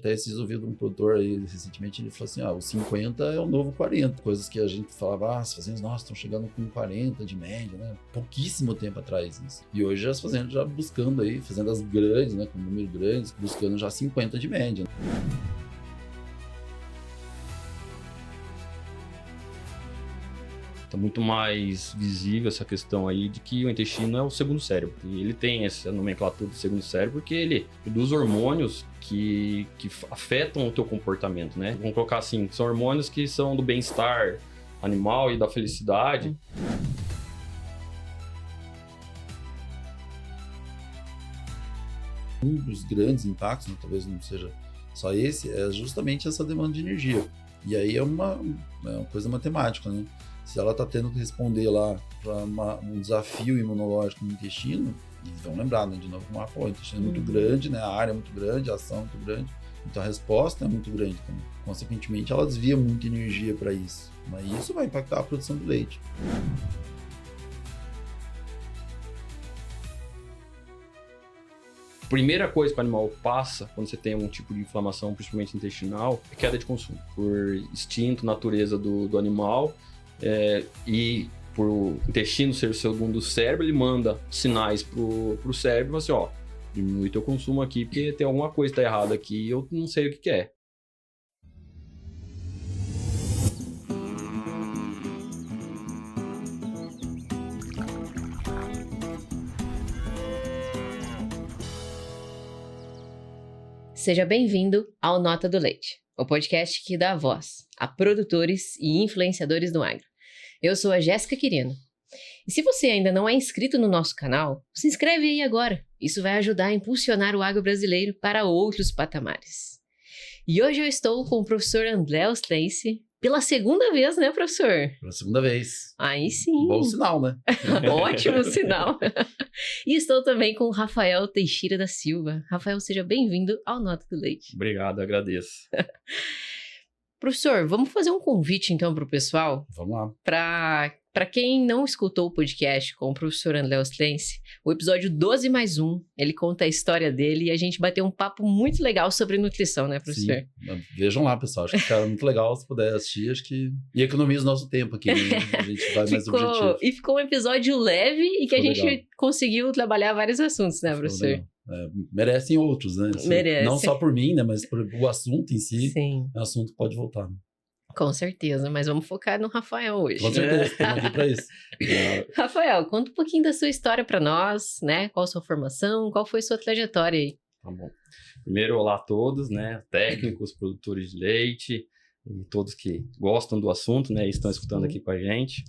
Até esses ouvidos de um produtor aí, recentemente, ele falou assim, o 50 é o novo 40. Coisas que a gente falava, as fazendas, nossa, estão chegando com 40 de média, né? Pouquíssimo tempo atrás isso. E hoje as fazendas já buscando aí, fazendas grandes, né? Com número grandes, buscando já 50 de média. Tá muito mais visível essa questão aí de que o intestino é o segundo cérebro. E ele tem essa nomenclatura de segundo cérebro porque ele produz hormônios que afetam o teu comportamento, né? Vamos colocar assim, são hormônios que são do bem-estar animal e da felicidade. Um dos grandes impactos, né, talvez não seja só esse, é justamente essa demanda de energia. E aí é uma coisa matemática, né? Se ela está tendo que responder lá para um desafio imunológico no intestino, e vão lembrar, né, de novo, como o intestino é muito grande, né, a área é muito grande, a ação é muito grande, então a resposta é muito grande também. Consequentemente, ela desvia muita energia para isso, mas isso vai impactar a produção do leite. Primeira coisa que o animal passa quando você tem algum tipo de inflamação, principalmente intestinal, é queda de consumo. Por instinto, natureza do animal, e por o intestino ser o segundo cérebro, ele manda sinais pro cérebro, assim, diminui teu consumo aqui, porque tem alguma coisa que tá errada aqui e eu não sei o que é. Seja bem-vindo ao Nota do Leite, o podcast que dá voz a produtores e influenciadores do agro. Eu sou a Jéssica Quirino. E se você ainda não é inscrito no nosso canal, se inscreve aí agora. Isso vai ajudar a impulsionar o agro brasileiro para outros patamares. E hoje eu estou com o professor André Ostlense. Pela segunda vez, né, professor? Pela segunda vez. Aí sim. Bom sinal, né? Ótimo sinal. E estou também com o Rafael Teixeira da Silva. Rafael, seja bem-vindo ao Nota do Leite. Obrigado, agradeço. Professor, vamos fazer um convite então para o pessoal? Vamos lá. Para quem não escutou o podcast com o professor André Ostlense, o episódio 12+1, ele conta a história dele e a gente bateu um papo muito legal sobre nutrição, né, professor? Sim. Vejam lá, pessoal, acho que fica muito legal se puder assistir, acho que... E economiza o nosso tempo aqui, né? A gente vai mais objetivo. E ficou um episódio leve e que a gente legal. Conseguiu trabalhar vários assuntos, né, professor? Merecem outros, né? Merece. Não só por mim, né? Mas por o assunto em si. Sim. É um assunto que pode voltar. Né? Com certeza, mas vamos focar no Rafael hoje. Com certeza, estamos aqui para isso. Rafael, conta um pouquinho da sua história para nós, né? Qual a sua formação, qual foi a sua trajetória aí? Tá bom. Primeiro, olá a todos, né? Técnicos, produtores de leite e todos que gostam do assunto, né? E estão escutando aqui com a gente.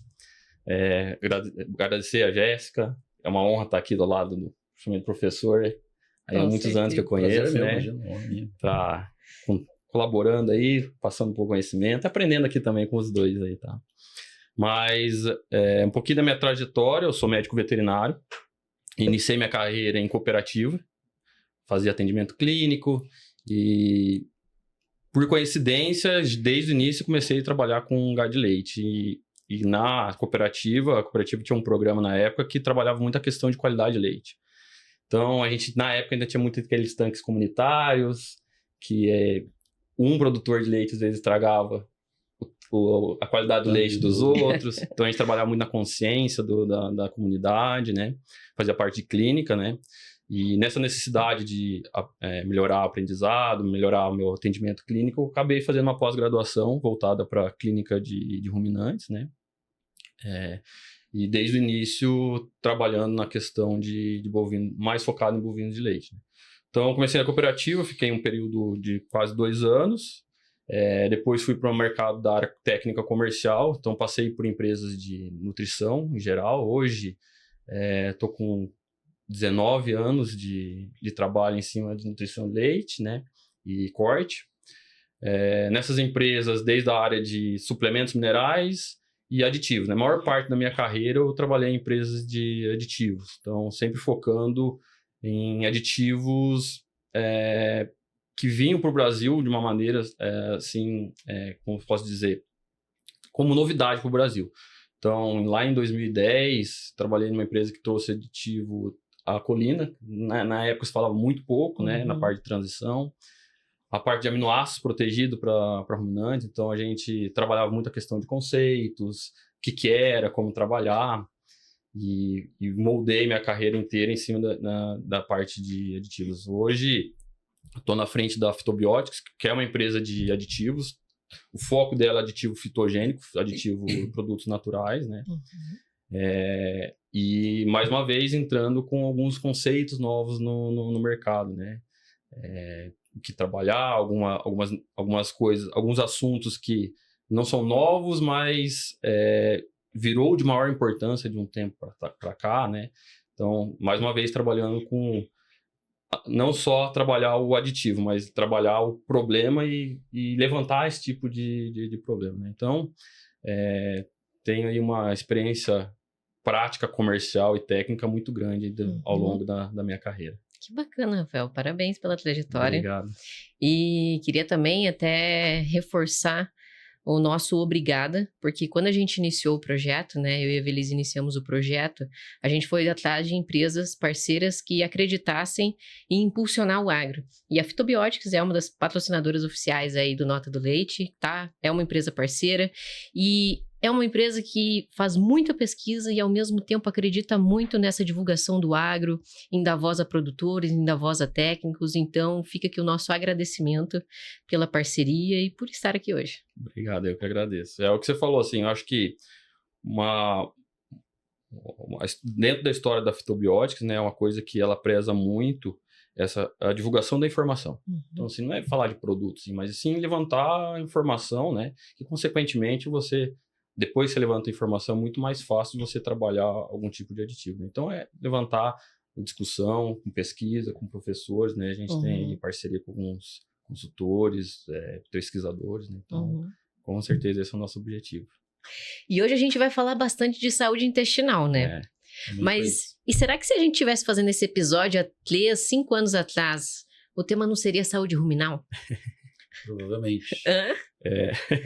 Agradecer a Jéssica, é uma honra estar aqui do lado do professor. Aí há muitos anos que eu conheço, né? Colaborando aí, passando por conhecimento, aprendendo aqui também com os dois aí, tá? Mas um pouquinho da minha trajetória, eu sou médico veterinário, iniciei minha carreira em cooperativa, fazia atendimento clínico e, por coincidência, desde o início comecei a trabalhar com gado de leite. E na cooperativa, a cooperativa tinha um programa na época que trabalhava muito a questão de qualidade de leite. Então, a gente, na época, ainda tinha muito aqueles tanques comunitários, que um produtor de leite, às vezes, estragava a qualidade do leite dos outros. Então, a gente trabalhava muito na consciência da comunidade, né? Fazia parte de clínica, né? E nessa necessidade de melhorar o aprendizado, melhorar o meu atendimento clínico, eu acabei fazendo uma pós-graduação voltada para a clínica de ruminantes, né? E desde o início trabalhando na questão de bovino, mais focado em bovino de leite. Né? Então, eu comecei na cooperativa, fiquei um período de quase 2 anos. Depois fui para o mercado da área técnica comercial, então passei por empresas de nutrição em geral. Hoje estou com 19 anos de trabalho em cima de nutrição de leite, né, e corte. Nessas empresas, desde a área de suplementos minerais e aditivos. Na maior parte da minha carreira, eu trabalhei em empresas de aditivos. Então, sempre focando em aditivos que vinham para o Brasil de uma maneira, assim, como posso dizer, como novidade para o Brasil. Então, lá em 2010, trabalhei numa empresa que trouxe aditivo à colina. Na época se falava muito pouco, né, na parte de transição. a parte de aminoácidos protegido para ruminante, então a gente trabalhava muito a questão de conceitos, o que era, como trabalhar, e moldei minha carreira inteira em cima da parte de aditivos. Hoje, estou na frente da Phytobiotics, que é uma empresa de aditivos. O foco dela é aditivo fitogênico, aditivo produtos naturais, né? E, mais uma vez, entrando com alguns conceitos novos no mercado, né? Que trabalhar, algumas coisas, alguns assuntos que não são novos, mas virou de maior importância de um tempo para cá, né? Então, mais uma vez, trabalhando com não só trabalhar o aditivo, mas trabalhar o problema e levantar esse tipo de problema, né? Então, tenho aí uma experiência prática, comercial e técnica muito grande ao longo da minha carreira. Que bacana, Rafael. Parabéns pela trajetória. Obrigado. E queria também até reforçar o nosso obrigada, porque quando a gente iniciou o projeto, né, eu e a Velise iniciamos o projeto, a gente foi atrás de empresas parceiras que acreditassem em impulsionar o agro. E a Phytobiotics é uma das patrocinadoras oficiais aí do Nota do Leite, tá? É uma empresa parceira e é uma empresa que faz muita pesquisa e, ao mesmo tempo, acredita muito nessa divulgação do agro, em dar voz a produtores, em dar voz a técnicos. Então, fica aqui o nosso agradecimento pela parceria e por estar aqui hoje. Obrigado, eu que agradeço. É o que você falou, assim, eu acho que dentro da história da Phytobiotics, né, é uma coisa que ela preza muito, a divulgação da informação. Então, assim, não é falar de produtos, mas sim levantar a informação, né, que, consequentemente, depois que você levanta a informação, é muito mais fácil você trabalhar algum tipo de aditivo. Né? Então, é levantar discussão com pesquisa, com professores, né? A gente tem parceria com alguns consultores, pesquisadores, né? Então, com certeza, esse é o nosso objetivo. E hoje a gente vai falar bastante de saúde intestinal, né? Mas, e será que se a gente estivesse fazendo esse episódio há 3, 5 anos atrás, o tema não seria saúde ruminal? Provavelmente.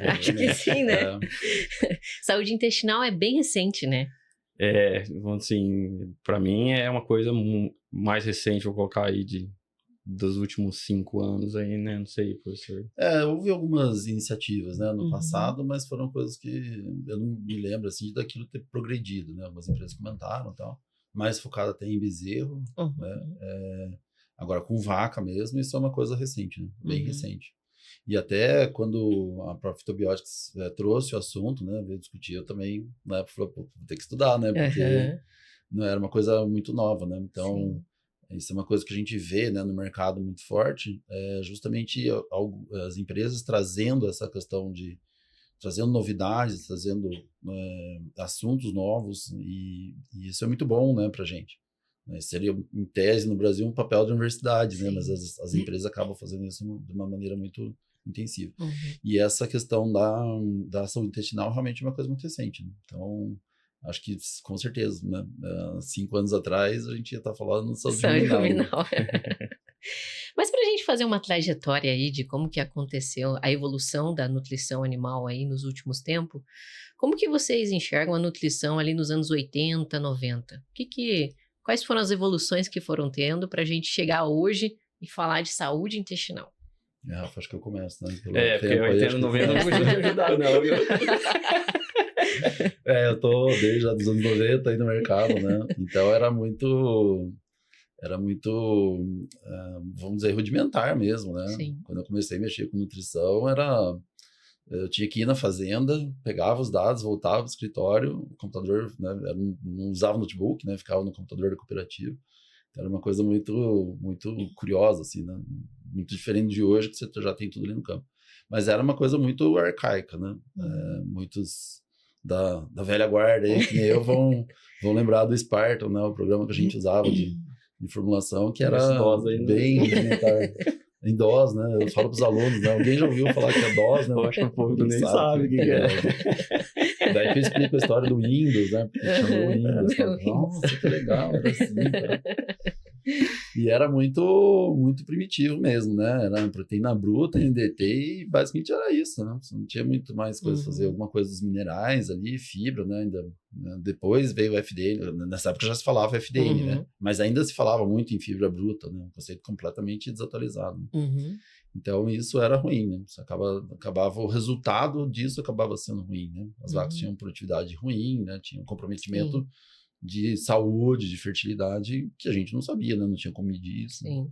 Acho que sim, né? Saúde intestinal é bem recente, né? Assim, para mim é uma coisa mais recente, vou colocar aí dos últimos 5 anos aí, né? Não sei, professor. Houve algumas iniciativas, né, no passado, mas foram coisas que eu não me lembro, assim, daquilo ter progredido, né? Algumas empresas comentaram e tal, mais focada até em bezerro, né? Agora com vaca mesmo, isso é uma coisa recente, né? Bem recente. E até quando a própria Phytobiotics trouxe o assunto, né, veio discutir, eu também, na época, falei, vou ter que estudar, né, porque não era uma coisa muito nova, né, então isso é uma coisa que a gente vê, né, no mercado muito forte, justamente as empresas trazendo essa questão trazendo novidades, trazendo assuntos novos, e isso é muito bom, né, pra gente. Seria, em tese, no Brasil, um papel de universidade, né, mas as empresas acabam fazendo isso de uma maneira muito intensiva. E essa questão da saúde intestinal realmente é uma coisa muito recente, né? Então, acho que com certeza, né? 5 anos atrás a gente ia estar falando de saúde ruminal. Mas para a gente fazer uma trajetória aí de como que aconteceu a evolução da nutrição animal aí nos últimos tempos, como que vocês enxergam a nutrição ali nos anos 80, 90? Quais foram as evoluções que foram tendo para a gente chegar hoje e falar de saúde intestinal? Rafa, acho que eu começo, né? Porque eu entendo 90, não precisa me ajudar, não, viu? Eu tô desde os anos 90 aí no mercado, né? Então era muito, vamos dizer, rudimentar mesmo, né? Sim. Quando eu comecei a mexer com nutrição, eu tinha que ir na fazenda, pegava os dados, voltava para o escritório, o computador, né? Eu não usava notebook, né? Ficava no computador da cooperativa. Então era uma coisa muito, muito curiosa, assim, né? Muito diferente de hoje, que você já tem tudo ali no campo. Mas era uma coisa muito arcaica, né? Muitos da velha guarda aí, que nem eu, vão lembrar do Spartan, né? O programa que a gente usava de formulação, que era bem rudimentar. Em DOS, né? Eu falo para os alunos, né? Alguém já ouviu falar que é DOS, né? Eu acho que o povo nem sabe o que é. Daí eu explico a história do Windows, né? Porque chamou Windows. Nossa, que legal, era assim, cara. E era muito, muito primitivo mesmo, né? Era proteína bruta, NDT, e basicamente era isso, né? Você não tinha muito mais coisa a fazer, alguma coisa dos minerais ali, fibra, né? Ainda, né? Depois veio o FDN, nessa época já se falava FDN, né? Mas ainda se falava muito em fibra bruta, né? Um conceito completamente desatualizado. Né? Então, isso era ruim, né? Isso acabava, o resultado disso acabava sendo ruim, né? As vacas tinham produtividade ruim, né? Tinham comprometimento Sim. de saúde, de fertilidade, que a gente não sabia, né? Não tinha como medir isso. Sim.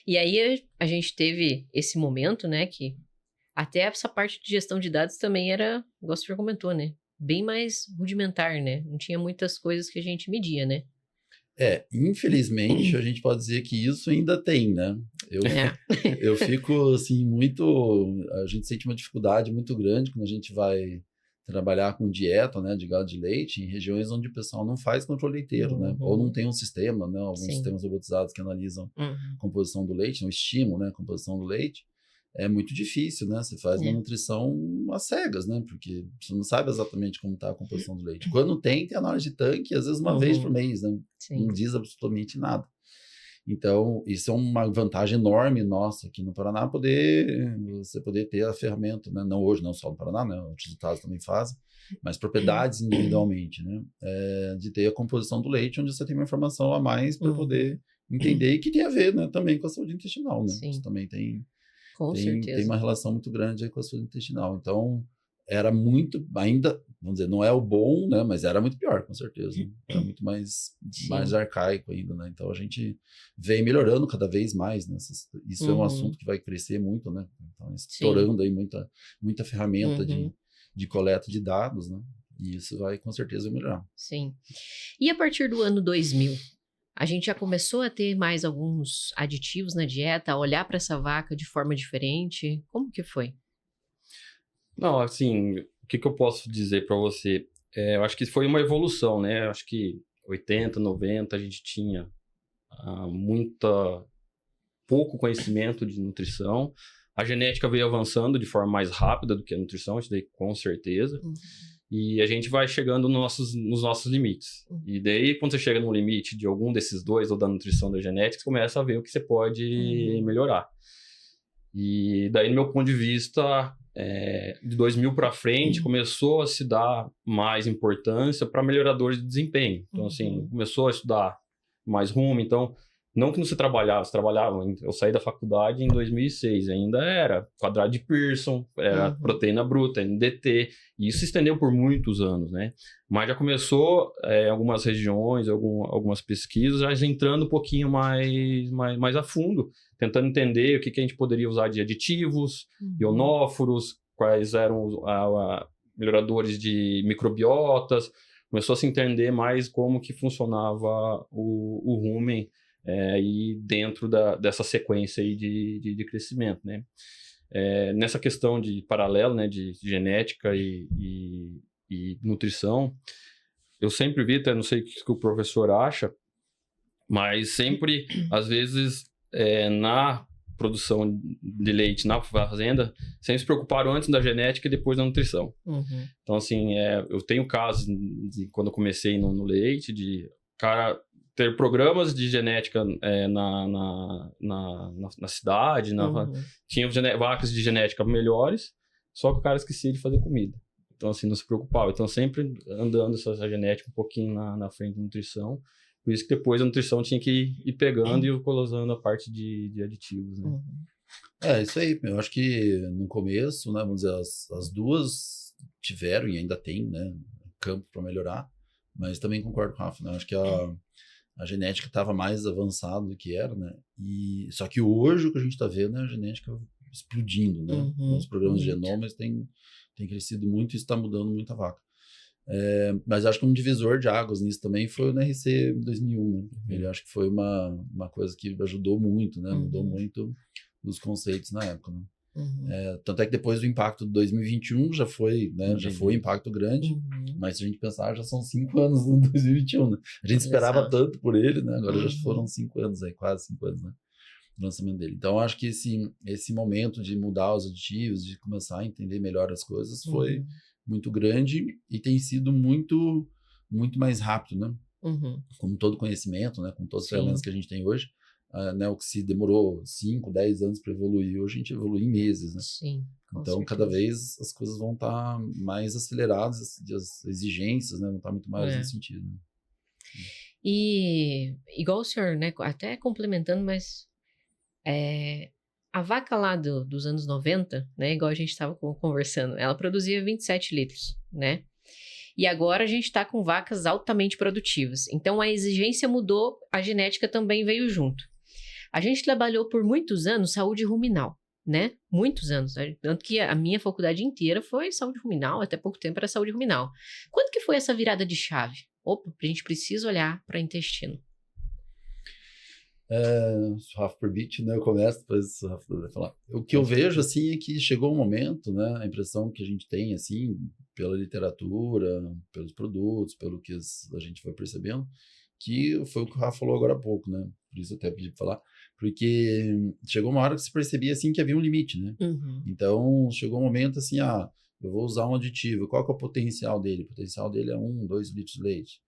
E aí a gente teve esse momento, né, que até essa parte de gestão de dados também era, igual você já comentou, né, bem mais rudimentar, né? Não tinha muitas coisas que a gente media, né? Infelizmente, a gente pode dizer que isso ainda tem, né? É. Eu fico, assim, a gente sente uma dificuldade muito grande quando a gente vai trabalhar com dieta, né, de gado de leite, em regiões onde o pessoal não faz controle leiteiro, né? Ou não tem um sistema, né? Alguns Sim. sistemas robotizados que analisam Uhum. a composição do leite, não estimam, né, a composição do leite. É muito difícil, né? Você faz uma nutrição às cegas, né? Porque você não sabe exatamente como está a composição do leite. Quando tem análise de tanque, às vezes uma vez por mês, né? Sim. Não diz absolutamente nada. Então, isso é uma vantagem enorme nossa aqui no Paraná, você poder ter a ferramenta, né? Não hoje, não só no Paraná, né? Outros estados também fazem, mas propriedades individualmente, né? De ter a composição do leite, onde você tem uma informação a mais para poder entender, e que tem a ver, né, também com a saúde intestinal, né? Sim. Isso também tem certeza. uma relação muito grande aí com a saúde intestinal. Então, era muito, ainda, vamos dizer, não é o bom, né? Mas era muito pior, com certeza. Era muito mais arcaico ainda, né? Então, a gente vem melhorando cada vez mais, né? Isso é um assunto que vai crescer muito, né? Então, estourando aí muita ferramenta de coleta de dados, né? E isso vai, com certeza, melhorar. Sim. E a partir do ano 2000? A gente já começou a ter mais alguns aditivos na dieta, a olhar para essa vaca de forma diferente? Como que foi? Não, assim, o que eu posso dizer para você? Eu acho que foi uma evolução, né? Eu acho que 80, 90 a gente tinha pouco conhecimento de nutrição. A genética veio avançando de forma mais rápida do que a nutrição, isso daí com certeza. E a gente vai chegando nos nossos limites. E daí, quando você chega no limite de algum desses dois, ou da nutrição ou da genética, você começa a ver o que você pode melhorar. E daí, no meu ponto de vista, de 2000 para frente, começou a se dar mais importância para melhoradores de desempenho. Então, assim, começou a estudar mais rumo. Então, não que não se trabalhava, eu saí da faculdade em 2006, ainda era quadrado de Pearson, era proteína bruta, NDT, e isso se estendeu por muitos anos, né? Mas já começou, algumas regiões, algumas pesquisas, já entrando um pouquinho mais a fundo, tentando entender o que a gente poderia usar de aditivos, ionóforos, quais eram melhoradores de microbiotas, começou a se entender mais como que funcionava o rumen, e dentro dessa sequência aí de crescimento, né? Nessa questão de paralelo, né, de genética e nutrição, eu sempre vi, até não sei o que o professor acha, mas sempre, às vezes, na produção de leite na fazenda, sempre se preocuparam antes da genética e depois da nutrição. Então, assim, eu tenho casos de quando eu comecei no leite, de cara ter programas de genética na cidade, tinha vacas de genética melhores, só que o cara esquecia de fazer comida. Então, assim, não se preocupava. Então, sempre andando essa genética um pouquinho na frente da nutrição. Por isso que depois a nutrição tinha que ir pegando e colocando a parte de aditivos, né? Isso aí. Eu acho que no começo, né, vamos dizer, as duas tiveram e ainda tem, né, campo para melhorar, mas também concordo com o Rafa, né? Acho que a genética estava mais avançada do que era, né? Só que hoje o que a gente está vendo é a genética explodindo, né? Os programas de genomas têm crescido muito e isso está mudando muito a vaca. Mas acho que um divisor de águas nisso também foi o NRC 2001, né? Ele acho que foi uma coisa que ajudou muito, né? Mudou muito os conceitos na época, né? Tanto é que depois do impacto de 2021 já foi, né? Já foi um impacto grande, mas se a gente pensar, já são 5 anos no 2021, né? A gente esperava tanto por ele, né? Agora já foram 5 anos aí, quase 5 anos, né? Do lançamento dele. Então, acho que esse momento de mudar os aditivos, de começar a entender melhor as coisas, foi muito grande e tem sido muito, muito mais rápido, né? Como todo conhecimento, né? Com todas as ferramentas que a gente tem hoje, né, o que se demorou 5, 10 anos para evoluir, hoje a gente evolui em meses, né? Sim. Então, cada vez as coisas vão estar mais aceleradas, as exigências, né, vão estar muito maiores nesse sentido. Né? E, igual o senhor, né, até complementando, mas a vaca lá dos anos 90, né, igual a gente estava conversando, ela produzia 27 litros, né? E agora a gente está com vacas altamente produtivas. Então a exigência mudou, a genética também veio junto. A gente trabalhou por muitos anos saúde ruminal, né? Muitos anos. Tanto que a minha faculdade inteira foi saúde ruminal, até pouco tempo era saúde ruminal. Quando que foi essa virada de chave? Opa, a gente precisa olhar para intestino. Se o Rafa permite, né? Eu começo, depois o Rafa vai falar. O que eu vejo, assim, é que chegou um momento, né? A impressão que a gente tem, assim, pela literatura, pelos produtos, pelo que a gente foi percebendo, que foi o que o Rafa falou agora há pouco, né? Por isso eu até pedi para falar. Porque chegou uma hora que se percebia, assim, que havia um limite, né? Uhum. Então, chegou um momento, assim, eu vou usar um aditivo. Qual que é o potencial dele? O potencial dele é 1, 2 litros de leite.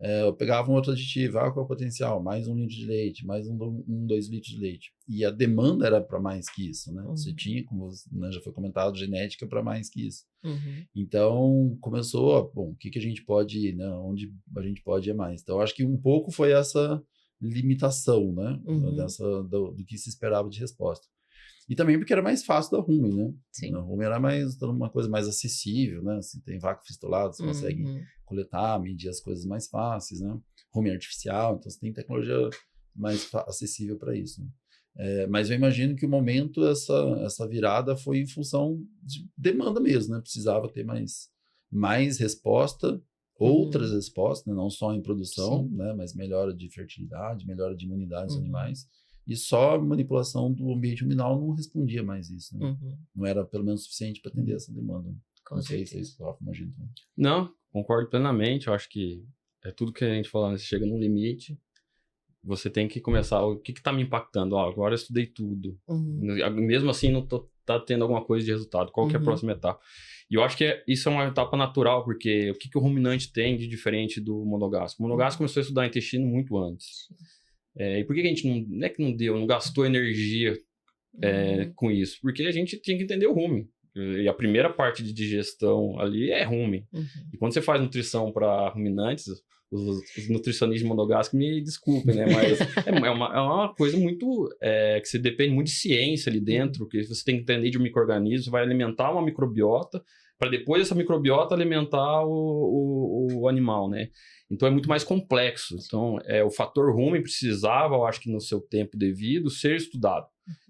Eu pegava um outro aditivo, qual é o potencial? Mais 1 litro de leite, mais 2 litros de leite. E a demanda era para mais que isso, né? Uhum. Você tinha, como né, já foi comentado, genética para mais que isso. Uhum. Então, começou, bom, o que a gente pode ir, né? Onde a gente pode ir mais. Então, acho que um pouco foi essa limitação, né? Uhum. Do que se esperava de resposta. E também porque era mais fácil da rumen, né? Sim. A rumen era uma coisa mais acessível, né? Assim, tem vaca fistulada, você consegue coletar, medir as coisas mais fáceis, né? Rumen artificial, então você tem tecnologia mais acessível para isso, né? Mas eu imagino que o momento, essa virada foi em função de demanda mesmo, né? Precisava ter mais resposta, outras respostas, né? Não só em produção, né? Mas melhora de fertilidade, melhora de imunidade dos animais. E só a manipulação do ambiente ruminal não respondia mais isso, né? Não era pelo menos suficiente para atender essa demanda. Não sei se é isso que eu imagino. Não, concordo plenamente. Eu acho que é tudo que a gente falou, né? Você chega num limite, você tem que começar. O que está me impactando? Agora eu estudei tudo. Mesmo assim, não tá tendo alguma coisa de resultado. Qual que é a próxima etapa? E eu acho que isso é uma etapa natural, porque o que o ruminante tem de diferente do monogástrico? O monogástrico começou a estudar intestino muito antes. E por que a gente não gastou energia com isso? Porque a gente tinha que entender o rumen. E a primeira parte de digestão ali é rumen. E quando você faz nutrição para ruminantes, os nutricionistas monogástricos me desculpem, né? Mas é uma coisa muito... que você depende muito de ciência ali dentro, que você tem que entender de um micro-organismo, você vai alimentar uma microbiota, para depois essa microbiota alimentar o animal, né? Então é muito mais complexo. Então o fator rumen precisava, eu acho que no seu tempo devido, ser estudado.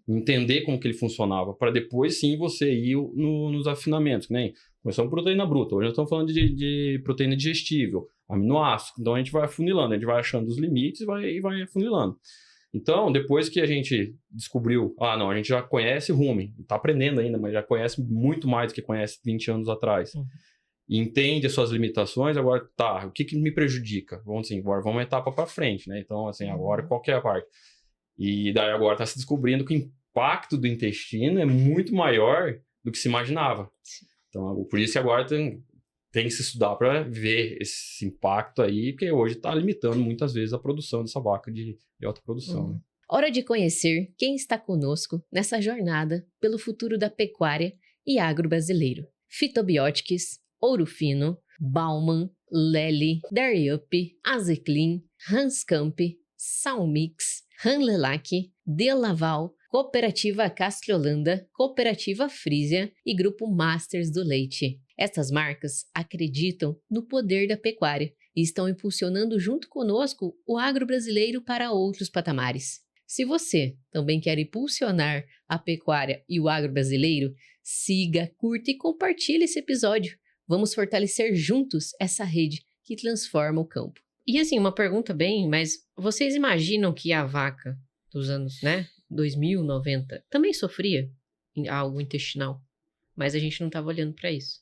Entender como que ele funcionava, para depois sim você ir nos afinamentos, né? Começamos com proteína bruta, hoje nós estamos falando de proteína digestível, aminoácidos, então a gente vai afunilando, a gente vai achando os limites e vai afunilando. Então, depois que a gente descobriu, a gente já conhece rumen, está aprendendo ainda, mas já conhece muito mais do que conhece 20 anos atrás. E entende as suas limitações, agora o que me prejudica? Vamos uma etapa para frente, né? Então, assim, agora qual que é a parte? E daí agora está se descobrindo que o impacto do intestino é muito maior do que se imaginava. Então, por isso que agora tem que se estudar para ver esse impacto aí, porque hoje está limitando muitas vezes a produção dessa vaca de alta produção. Né? Hora de conhecer quem está conosco nessa jornada pelo futuro da pecuária e agro brasileiro. Phytobiotics, Ouro Fino, Baumann, Lely, Dairy Up, Azeclin, Hanskamp, Salmix, Hanlelac, Delaval, Cooperativa Castriolanda, Cooperativa Frisia e Grupo Masters do Leite. Estas marcas acreditam no poder da pecuária e estão impulsionando junto conosco o agro brasileiro para outros patamares. Se você também quer impulsionar a pecuária e o agro brasileiro, siga, curta e compartilhe esse episódio. Vamos fortalecer juntos essa rede que transforma o campo. E assim, uma pergunta mas vocês imaginam que a vaca dos anos, 2000, 90, também sofria algo intestinal, mas a gente não estava olhando para isso?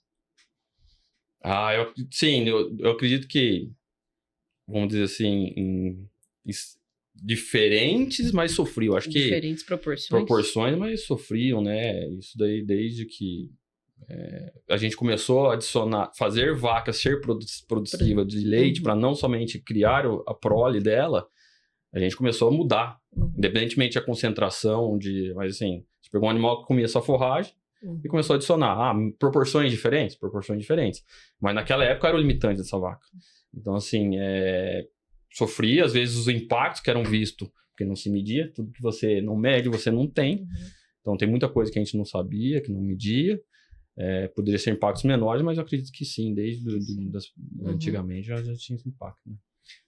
Eu acredito que, vamos dizer assim, diferentes, mas sofriam. Acho que diferentes proporções, mas sofriam, né? Isso daí desde que a gente começou a fazer vacas ser produtiva de leite para não somente criar a prole dela, a gente começou a mudar, independentemente da concentração mas assim, você pegou um animal que comia só forragem e começou a adicionar proporções diferentes, mas naquela época era o limitante dessa vaca. Então assim, sofria, às vezes os impactos que eram vistos, porque não se media, tudo que você não mede, você não tem. Então tem muita coisa que a gente não sabia, que não media. Poderia ser impactos menores, mas eu acredito que sim, antigamente já tinha esse impacto,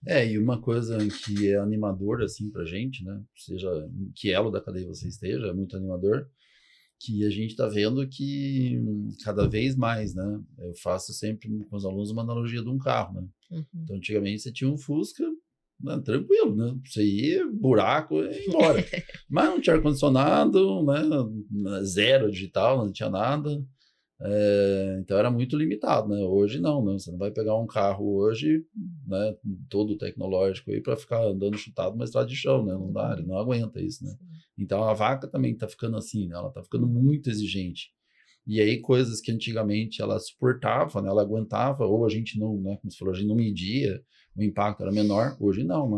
né? E uma coisa que é animador, assim, pra gente, né? Seja em que elo da cadeia você esteja, é muito animador, que a gente tá vendo que cada vez mais, né? Eu faço sempre com os alunos uma analogia de um carro, né? Então, antigamente você tinha um Fusca, né, tranquilo, né? Você ia, buraco, ia embora. Mas não tinha ar-condicionado, né? Zero digital, não tinha nada. Então era muito limitado, né? Hoje não, né? Você não vai pegar um carro hoje, né? Todo tecnológico aí para ficar andando chutado na estrada de chão, né? Não dá, ele não aguenta isso, né? Então a vaca também tá ficando assim, né? Ela tá ficando muito exigente. E aí coisas que antigamente ela suportava, né? Ela aguentava, ou a gente não, né? Como você falou, a gente não media, o impacto era menor, hoje não,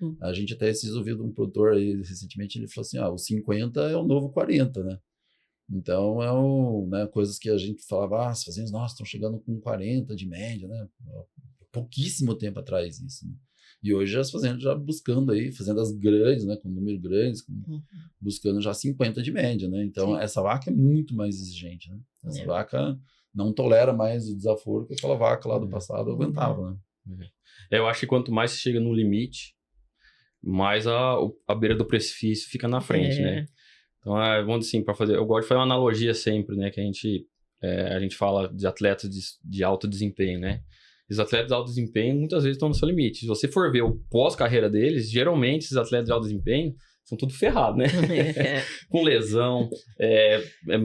né? A gente até se ouviu de um produtor aí recentemente, ele falou assim, o 50 é o novo 40, né? Então, né, coisas que a gente falava, as fazendas, nossa, estão chegando com 40 de média, né? Pouquíssimo tempo atrás isso, né? E hoje as fazendas já buscando aí, fazendas grandes, né, com número grandes, buscando já 50 de média, né? Então, essa vaca é muito mais exigente, né? Essa vaca não tolera mais o desaforo que aquela vaca lá do passado aguentava, né? Eu acho que quanto mais você chega no limite, mais a beira do precipício fica na frente, né? Então, vamos dizer assim, para fazer... Eu gosto de fazer uma analogia sempre, né? Que a gente fala de atletas de alto desempenho, né? Os atletas de alto desempenho, muitas vezes, estão no seu limite. Se você for ver o pós-carreira deles, geralmente, esses atletas de alto desempenho são tudo ferrado, né? Com lesão,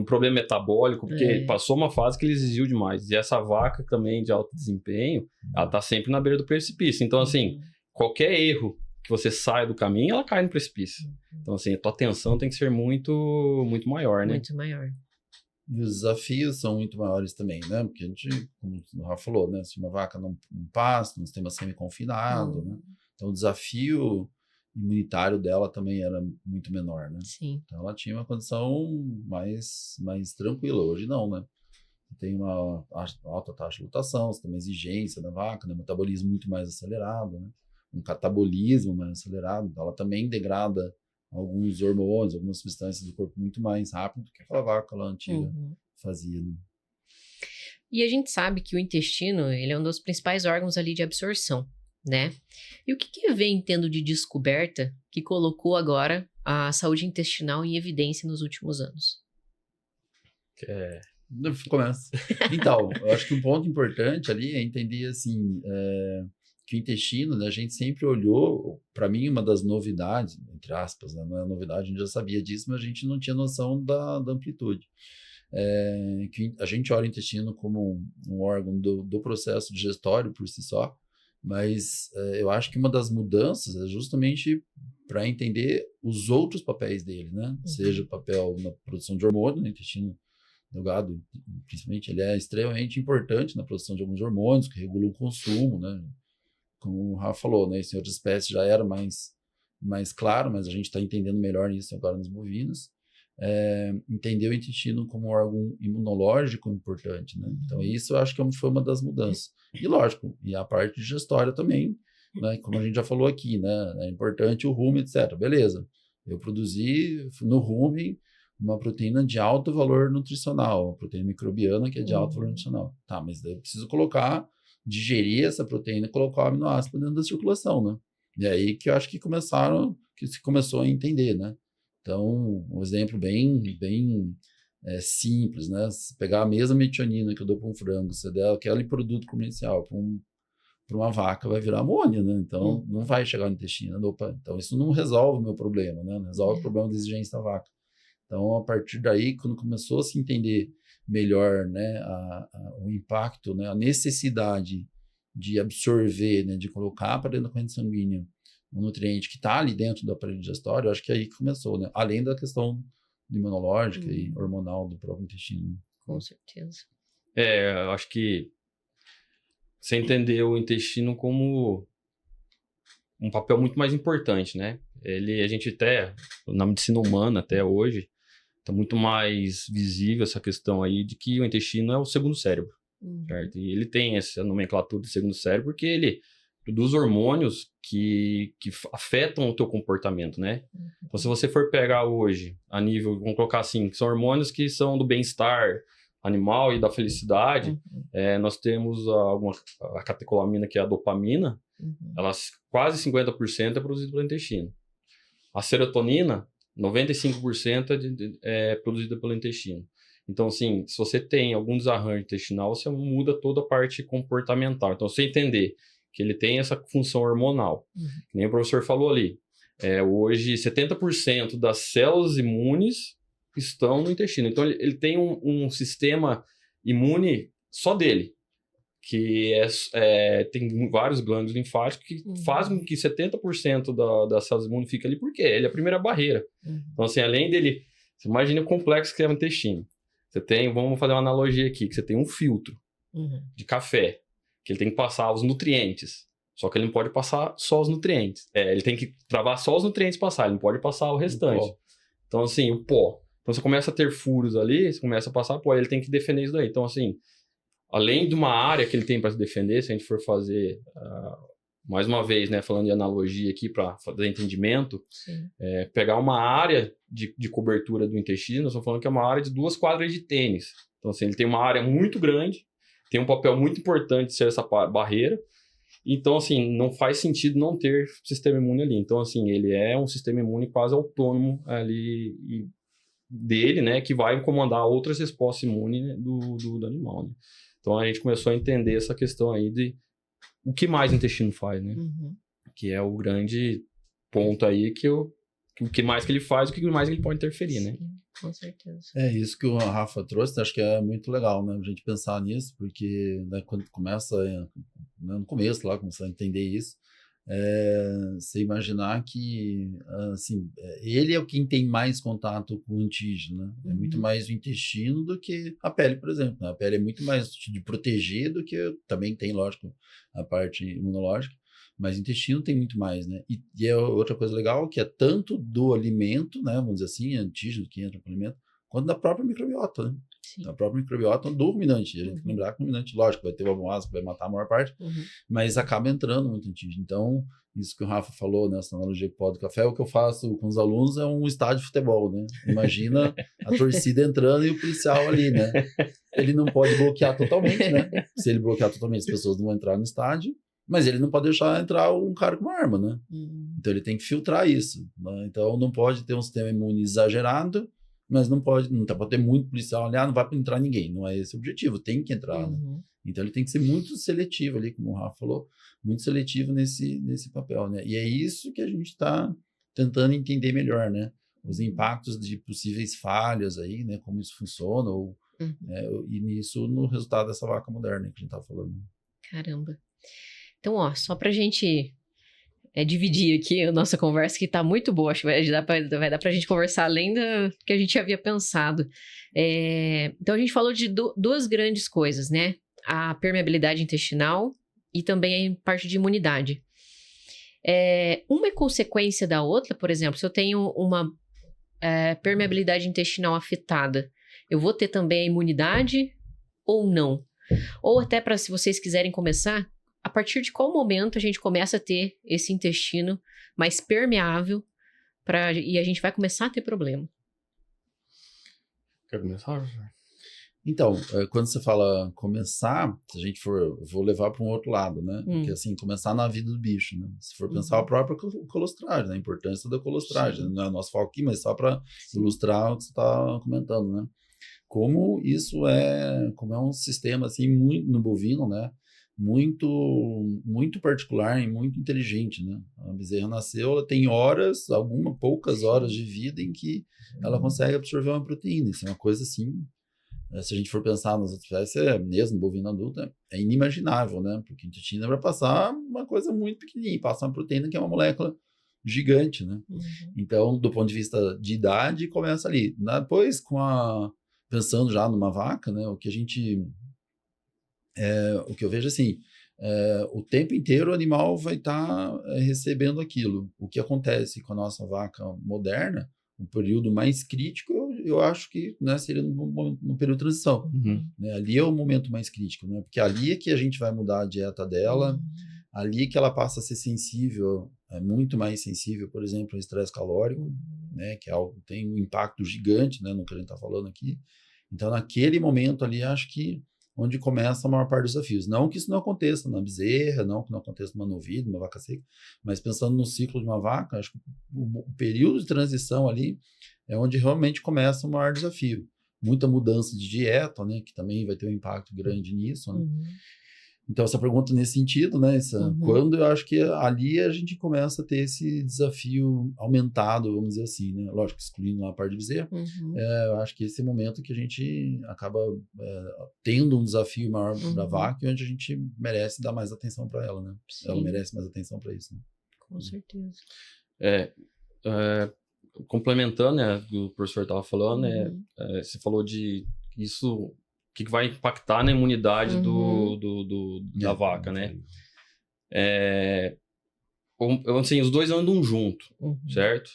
problema metabólico, porque passou uma fase que ele exigiu demais. E essa vaca também de alto desempenho, ela tá sempre na beira do precipício. Então, assim, qualquer erro que você sai do caminho, ela cai no precipício. Então, assim, a tua atenção tem que ser muito, muito maior, né? Muito maior. E os desafios são muito maiores também, né? Porque a gente, como o Rafa falou, né? Se uma vaca não pasta, um sistema semi-confinado, né? Então, o desafio imunitário dela também era muito menor, né? Sim. Então, ela tinha uma condição mais tranquila. Hoje não, né? Tem uma alta taxa de lutação, você tem uma exigência da vaca, né? Metabolismo muito mais acelerado, né? Um catabolismo mais acelerado, então ela também degrada alguns hormônios, algumas substâncias do corpo muito mais rápido do que aquela vaca lá antiga fazia. Né? E a gente sabe que o intestino, ele é um dos principais órgãos ali de absorção, né? E o que vem tendo de descoberta que colocou agora a saúde intestinal em evidência nos últimos anos? Começa. Então, eu acho que um ponto importante ali é entender, assim, que o intestino, né, a gente sempre olhou, para mim, uma das novidades, entre aspas, né, não é novidade, a gente já sabia disso, mas a gente não tinha noção da amplitude. Que a gente olha o intestino como um órgão do processo digestório por si só, mas eu acho que uma das mudanças é justamente para entender os outros papéis dele, né? Seja o papel na produção de hormônio no intestino delgado, principalmente, ele é extremamente importante na produção de alguns hormônios que regulam o consumo, né? Como o Rafa falou, né? Isso em outras espécies já era mais claro, mas a gente está entendendo melhor isso agora nos bovinos. Entender o intestino como um órgão imunológico importante, né? Então, isso eu acho que foi uma das mudanças. E, lógico, e a parte digestória também, né? Como a gente já falou aqui, né? É importante o rumen, etc. Beleza. Eu produzi no rumen uma proteína de alto valor nutricional, uma proteína microbiana que é de alto valor nutricional. Tá, mas daí eu preciso digerir essa proteína e colocar o aminoácido dentro da circulação, né? E aí que eu acho que se começou a entender, né? Então, um exemplo bem simples, né? Se pegar a mesma metionina que eu dou para um frango, se der aquele produto comercial para uma vaca, vai virar amônia, né? Então, não vai chegar no intestino. Opa, então, isso não resolve o meu problema, né? Não resolve o problema da exigência da vaca. Então, a partir daí, quando começou a se entender melhor, né, o impacto, né, a necessidade de absorver, né, de colocar para dentro da corrente sanguínea um nutriente que está ali dentro do aparelho digestório, eu acho que aí que começou, né? Além da questão imunológica e hormonal do próprio intestino. Com certeza. Eu acho que você entendeu o intestino como um papel muito mais importante, né? A gente até, na medicina humana até hoje, está muito mais visível essa questão aí de que o intestino é o segundo cérebro, certo? E ele tem essa nomenclatura de segundo cérebro porque ele produz hormônios que afetam o teu comportamento, né? Então, se você for pegar hoje, a nível, vamos colocar assim, que são hormônios que são do bem-estar animal e da felicidade, nós temos a catecolamina, que é a dopamina, ela quase 50% é produzida pelo intestino. A serotonina, 95% é produzida pelo intestino. Então, assim, se você tem algum desarranjo intestinal, você muda toda a parte comportamental. Então, você entender que ele tem essa função hormonal. Que nem o professor falou ali. Hoje, 70% das células imunes estão no intestino. Então, ele tem um sistema imune só dele, que tem vários glândulos linfáticos que fazem com que 70% das células imunes fiquem ali, porque ele é a primeira barreira. Então, assim, além dele... Você imagina o complexo que é o intestino. Vamos fazer uma analogia aqui, que você tem um filtro de café, que ele tem que passar os nutrientes, só que ele não pode passar só os nutrientes. Ele tem que travar só os nutrientes passar, ele não pode passar o restante. Então, assim, o pó. Então, você começa a ter furos ali, você começa a passar pó, ele tem que defender isso daí. Então, assim, além de uma área que ele tem para se defender, se a gente for fazer, mais uma vez, né, falando de analogia aqui para fazer entendimento, pegar uma área de cobertura do intestino, nós estamos falando que é uma área de 2 quadras de tênis. Então, assim, ele tem uma área muito grande, tem um papel muito importante de ser essa barreira. Então, assim, não faz sentido não ter sistema imune ali. Então, assim, ele é um sistema imune quase autônomo ali dele, né, que vai comandar outras respostas imunes, né, do animal, né? Então, a gente começou a entender essa questão aí de o que mais o intestino faz, né? Que é o grande ponto aí o que mais que ele faz, o que mais ele pode interferir, né? Sim, com certeza. É isso que o Rafa trouxe, acho que é muito legal, né? A gente pensar nisso, porque, né, quando começa, no começo lá, começar a entender isso, você imaginar que, assim, ele é quem tem mais contato com o antígeno, né? É muito mais o intestino do que a pele, por exemplo, né? A pele é muito mais de proteger do que, também tem, lógico, a parte imunológica, mas o intestino tem muito mais, né? E é outra coisa legal, que é tanto do alimento, né? Vamos dizer assim, antígeno que entra no alimento, quanto da própria microbiota, né? Sim. A própria microbiota do ruminante. A gente tem que lembrar que o ruminante, lógico, vai ter o almoço, que vai matar a maior parte, mas acaba entrando muito antígeno. Então, isso que o Rafa falou nessa analogia com o pó do café, o que eu faço com os alunos é um estádio de futebol, né? Imagina a torcida entrando e o policial ali, né? Ele não pode bloquear totalmente, né? Se ele bloquear totalmente, as pessoas não vão entrar no estádio, mas ele não pode deixar entrar um cara com uma arma, né? Então, ele tem que filtrar isso, né? Então, não pode ter um sistema imune exagerado, mas não pode ter muito policial ali, não vai entrar ninguém, não é esse o objetivo, tem que entrar, né? Então ele tem que ser muito seletivo ali, como o Rafa falou, muito seletivo nesse papel, né? E é isso que a gente está tentando entender melhor, né? Os impactos de possíveis falhas aí, né? Como isso funciona, e nisso no resultado dessa vaca moderna que a gente tá falando. Caramba. Então, só pra gente dividir aqui a nossa conversa, que tá muito boa, acho que vai dar pra gente conversar além do que a gente havia pensado. Então, a gente falou de duas grandes coisas, né? A permeabilidade intestinal e também a parte de imunidade. Uma é consequência da outra, por exemplo, se eu tenho uma permeabilidade intestinal afetada, eu vou ter também a imunidade ou não? Ou até para, se vocês quiserem começar, a partir de qual momento a gente começa a ter esse intestino mais permeável e a gente vai começar a ter problema? Quer começar? Então, quando você fala começar, se a gente vou levar para um outro lado, né? Porque assim, começar na vida do bicho, né? Se for pensar a própria colostragem, né? A importância da colostragem, não é o nosso foco aqui, mas só para ilustrar o que você está comentando, né? Como isso como é um sistema assim muito no bovino, né? Muito, muito particular e muito inteligente, né? A bezerra nasceu, ela tem poucas horas de vida em que ela consegue absorver uma proteína. Isso é uma coisa assim, se a gente for pensar nas outras espécies, mesmo bovino adulto, é inimaginável, né? Porque o intestino vai passar uma coisa muito pequenininha, passa uma proteína que é uma molécula gigante, né? Então, do ponto de vista de idade, começa ali. Depois, pensando já numa vaca, né? O que eu vejo assim, o tempo inteiro o animal vai estar recebendo aquilo. O que acontece com a nossa vaca moderna, o período mais crítico, eu acho que, né, seria no período de transição. Né? Ali é o momento mais crítico, né? Porque ali é que a gente vai mudar a dieta dela, ali que ela passa a ser sensível, muito mais sensível, por exemplo, ao estresse calórico, né, que é algo que tem um impacto gigante, né, no que a gente está falando aqui. Então, naquele momento ali, acho que onde começa a maior parte dos desafios. Não que isso não aconteça na bezerra, não que não aconteça numa novilha, numa vaca seca, mas pensando no ciclo de uma vaca, acho que o período de transição ali é onde realmente começa o maior desafio. Muita mudança de dieta, né, que também vai ter um impacto grande nisso, né? Então, essa pergunta nesse sentido, né? Quando eu acho que ali a gente começa a ter esse desafio aumentado, vamos dizer assim, né? Lógico, excluindo lá a parte de bezerra, eu acho que esse é o momento que a gente acaba tendo um desafio maior para a vaca, onde a gente merece dar mais atenção para ela, né? Sim. Ela merece mais atenção para isso, né? Com certeza. Complementando, né, o que o professor estava falando, você falou de isso... O que vai impactar na imunidade da vaca, né? Assim, os dois andam junto, certo?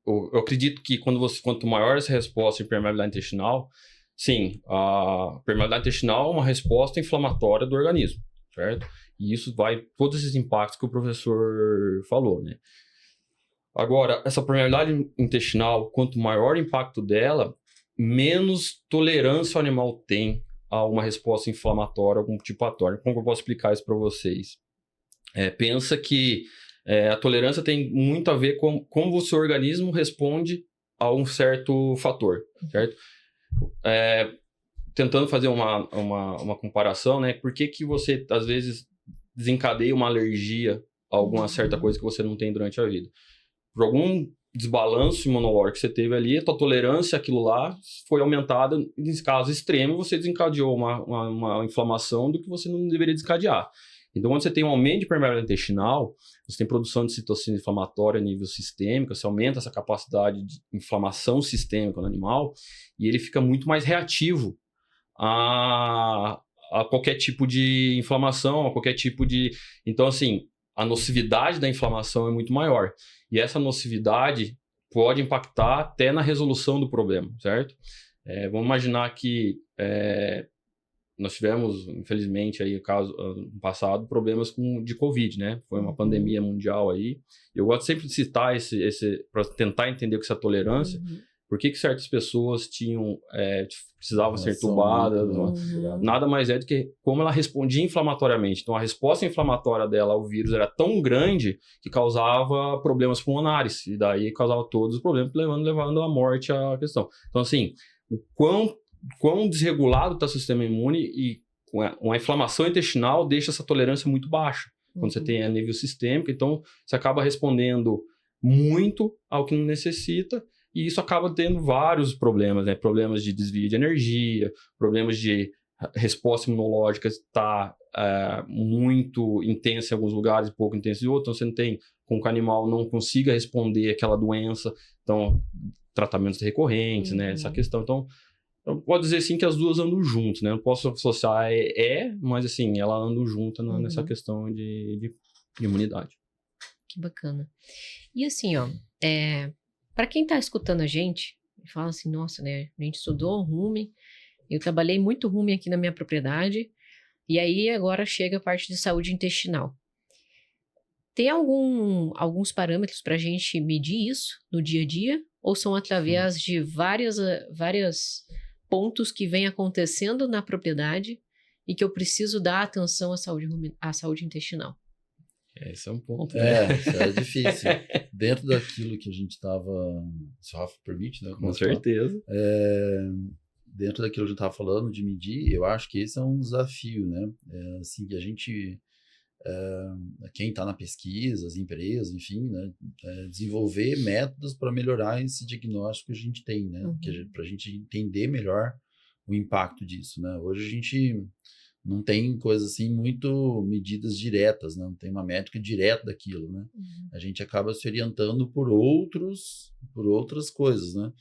Eu acredito que quanto maior essa resposta de permeabilidade intestinal, sim, a permeabilidade intestinal é uma resposta inflamatória do organismo, certo? E isso vai, todos esses impactos que o professor falou, né? Agora, essa permeabilidade intestinal, quanto maior o impacto dela, menos tolerância o animal tem a uma resposta inflamatória, algum tipo patógeno. Como eu posso explicar isso para vocês? Pensa que a tolerância tem muito a ver com como o seu organismo responde a um certo fator, certo? Tentando fazer uma comparação, né? Por que você, às vezes, desencadeia uma alergia a alguma certa coisa que você não tem durante a vida? Por algum desbalanço imunológico que você teve ali, a tua tolerância àquilo lá foi aumentada, em caso extremo, você desencadeou uma inflamação do que você não deveria desencadear. Então, quando você tem um aumento de permeabilidade intestinal, você tem produção de citocina inflamatória a nível sistêmico, você aumenta essa capacidade de inflamação sistêmica no animal, e ele fica muito mais reativo a qualquer tipo de inflamação, a qualquer tipo de... Então, assim, a nocividade da inflamação é muito maior. E essa nocividade pode impactar até na resolução do problema, certo? Vamos imaginar que nós tivemos, infelizmente, aí, no passado, problemas de Covid, né? Foi uma pandemia mundial aí. Eu gosto sempre de citar para tentar entender o que é essa tolerância. Por que certas pessoas precisavam ser entubadas? Nada mais é do que como ela respondia inflamatoriamente. Então, a resposta inflamatória dela ao vírus era tão grande que causava problemas pulmonares. E daí causava todos os problemas, levando à morte a questão. Então, assim, o quão desregulado está o sistema imune e uma inflamação intestinal deixa essa tolerância muito baixa. Quando você tem a nível sistêmico, então você acaba respondendo muito ao que não necessita. E isso acaba tendo vários problemas, né? Problemas de desvio de energia, problemas de resposta imunológica está muito intensa em alguns lugares e pouco intensa em outros. Então, você não tem com que o animal não consiga responder àquela doença. Então, tratamentos recorrentes, né? Essa questão. Então, eu posso dizer sim que as duas andam juntas, né? Não posso associar mas assim, ela andam juntas nessa questão de imunidade. Que bacana. E assim, ó, para quem está escutando a gente, fala assim, nossa, né, a gente estudou rumen, eu trabalhei muito rumen aqui na minha propriedade, e aí agora chega a parte de saúde intestinal. Tem alguns parâmetros para a gente medir isso no dia a dia? Ou são através de vários pontos que vem acontecendo na propriedade e que eu preciso dar atenção à saúde intestinal? Esse é um ponto. Isso é difícil. Dentro daquilo que a gente estava... Se o Rafa permite, né? Com certeza. Dentro daquilo que a gente estava falando de medir, eu acho que esse é um desafio, né? Assim, a gente... quem está na pesquisa, as empresas, enfim, né? Desenvolver métodos para melhorar esse diagnóstico que a gente tem, né? Para a gente entender melhor o impacto disso, né? Hoje a gente... não tem coisas assim muito medidas diretas, né? Não tem uma métrica direta daquilo, né? A gente acaba se orientando por outras coisas, né?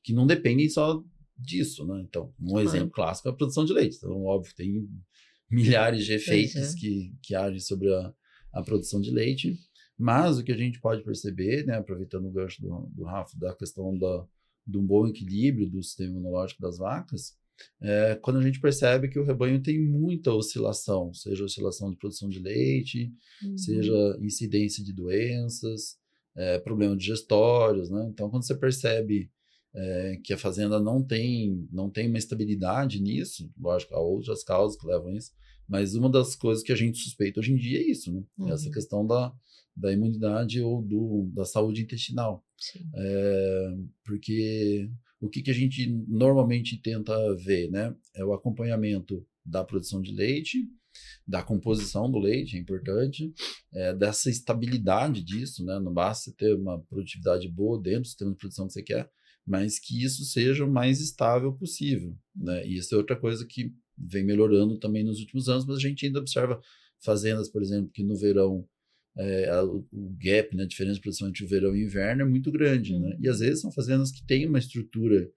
Que não dependem só disso, né? Então, um exemplo clássico é a produção de leite. Então, óbvio, tem milhares de efeitos que agem sobre a produção de leite, mas o que a gente pode perceber, né? Aproveitando o gancho do Rafa, da questão de um bom equilíbrio do sistema imunológico das vacas, quando a gente percebe que o rebanho tem muita oscilação, seja oscilação de produção de leite, seja incidência de doenças, problema digestórios, né? Então, quando você percebe que a fazenda não tem uma estabilidade nisso, lógico, há outras causas que levam a isso, mas uma das coisas que a gente suspeita hoje em dia é isso, né? Essa questão da imunidade ou da saúde intestinal. Porque o que a gente normalmente tenta ver, né? É o acompanhamento da produção de leite, da composição do leite, é importante, dessa estabilidade disso, né? Não basta ter uma produtividade boa dentro do sistema de produção que você quer, mas que isso seja o mais estável possível, né? E isso é outra coisa que vem melhorando também nos últimos anos, mas a gente ainda observa fazendas, por exemplo, que no verão o gap, né, a diferença de produção entre o verão e o inverno é muito grande, né? E às vezes são fazendas que têm uma estrutura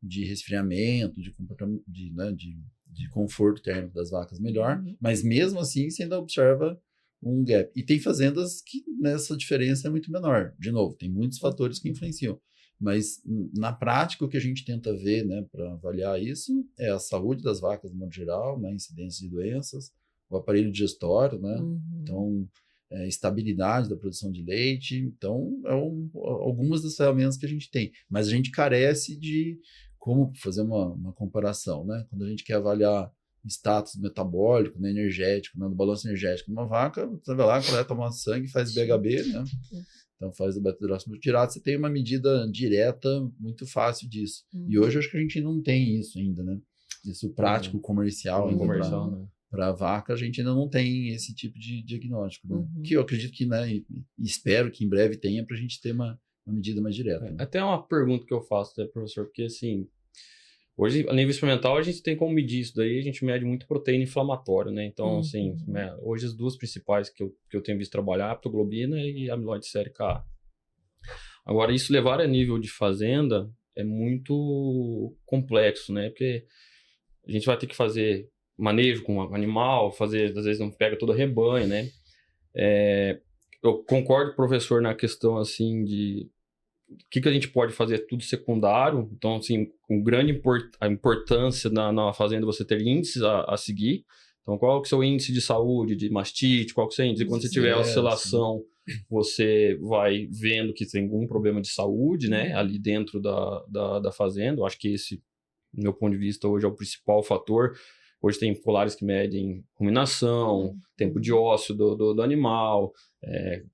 de resfriamento, de comportamento, de conforto térmico das vacas melhor, mas mesmo assim você ainda observa um gap. E tem fazendas que nessa diferença é muito menor. De novo, tem muitos fatores que influenciam. Mas, na prática, o que a gente tenta ver, né, para avaliar isso é a saúde das vacas, de modo geral, né, incidência de doenças, o aparelho digestório, né, então, estabilidade da produção de leite. Então, algumas das ferramentas que a gente tem. Mas a gente carece de como fazer uma comparação, né? Quando a gente quer avaliar status metabólico, né, energético, né, do balanço energético de uma vaca, você vai lá, coleta uma sangue, faz BHB, né? Então faz o beta-hidroxibutirado tirado, você tem uma medida direta muito fácil disso. E hoje acho que a gente não tem isso ainda, né? Isso prático, comercial, né? Para a vaca, a gente ainda não tem esse tipo de diagnóstico, né? Que eu acredito que, né, e espero que em breve tenha para a gente ter uma medida mais direta. Né? Até uma pergunta que eu faço, né, professor, porque assim, hoje, a nível experimental, a gente tem como medir isso daí, a gente mede muito proteína inflamatória, né? Então, assim, hoje as duas principais que eu tenho visto trabalhar, a aptoglobina e a amiloide sérica A. Agora, isso levar a nível de fazenda é muito complexo, né? Porque a gente vai ter que fazer manejo com o animal, às vezes não pega todo o rebanho, né? Eu concordo com o professor na questão, assim, de o que a gente pode fazer tudo secundário. Então, assim, com a importância na fazenda você ter índices a seguir. Então, qual que é o seu índice de saúde, de mastite, qual que é o seu índice? E quando você tiver oscilação, você vai vendo que tem algum problema de saúde, né, ali dentro da fazenda. Eu acho que esse, do meu ponto de vista, hoje é o principal fator. Hoje tem colares que medem ruminação, tempo de ócio do animal,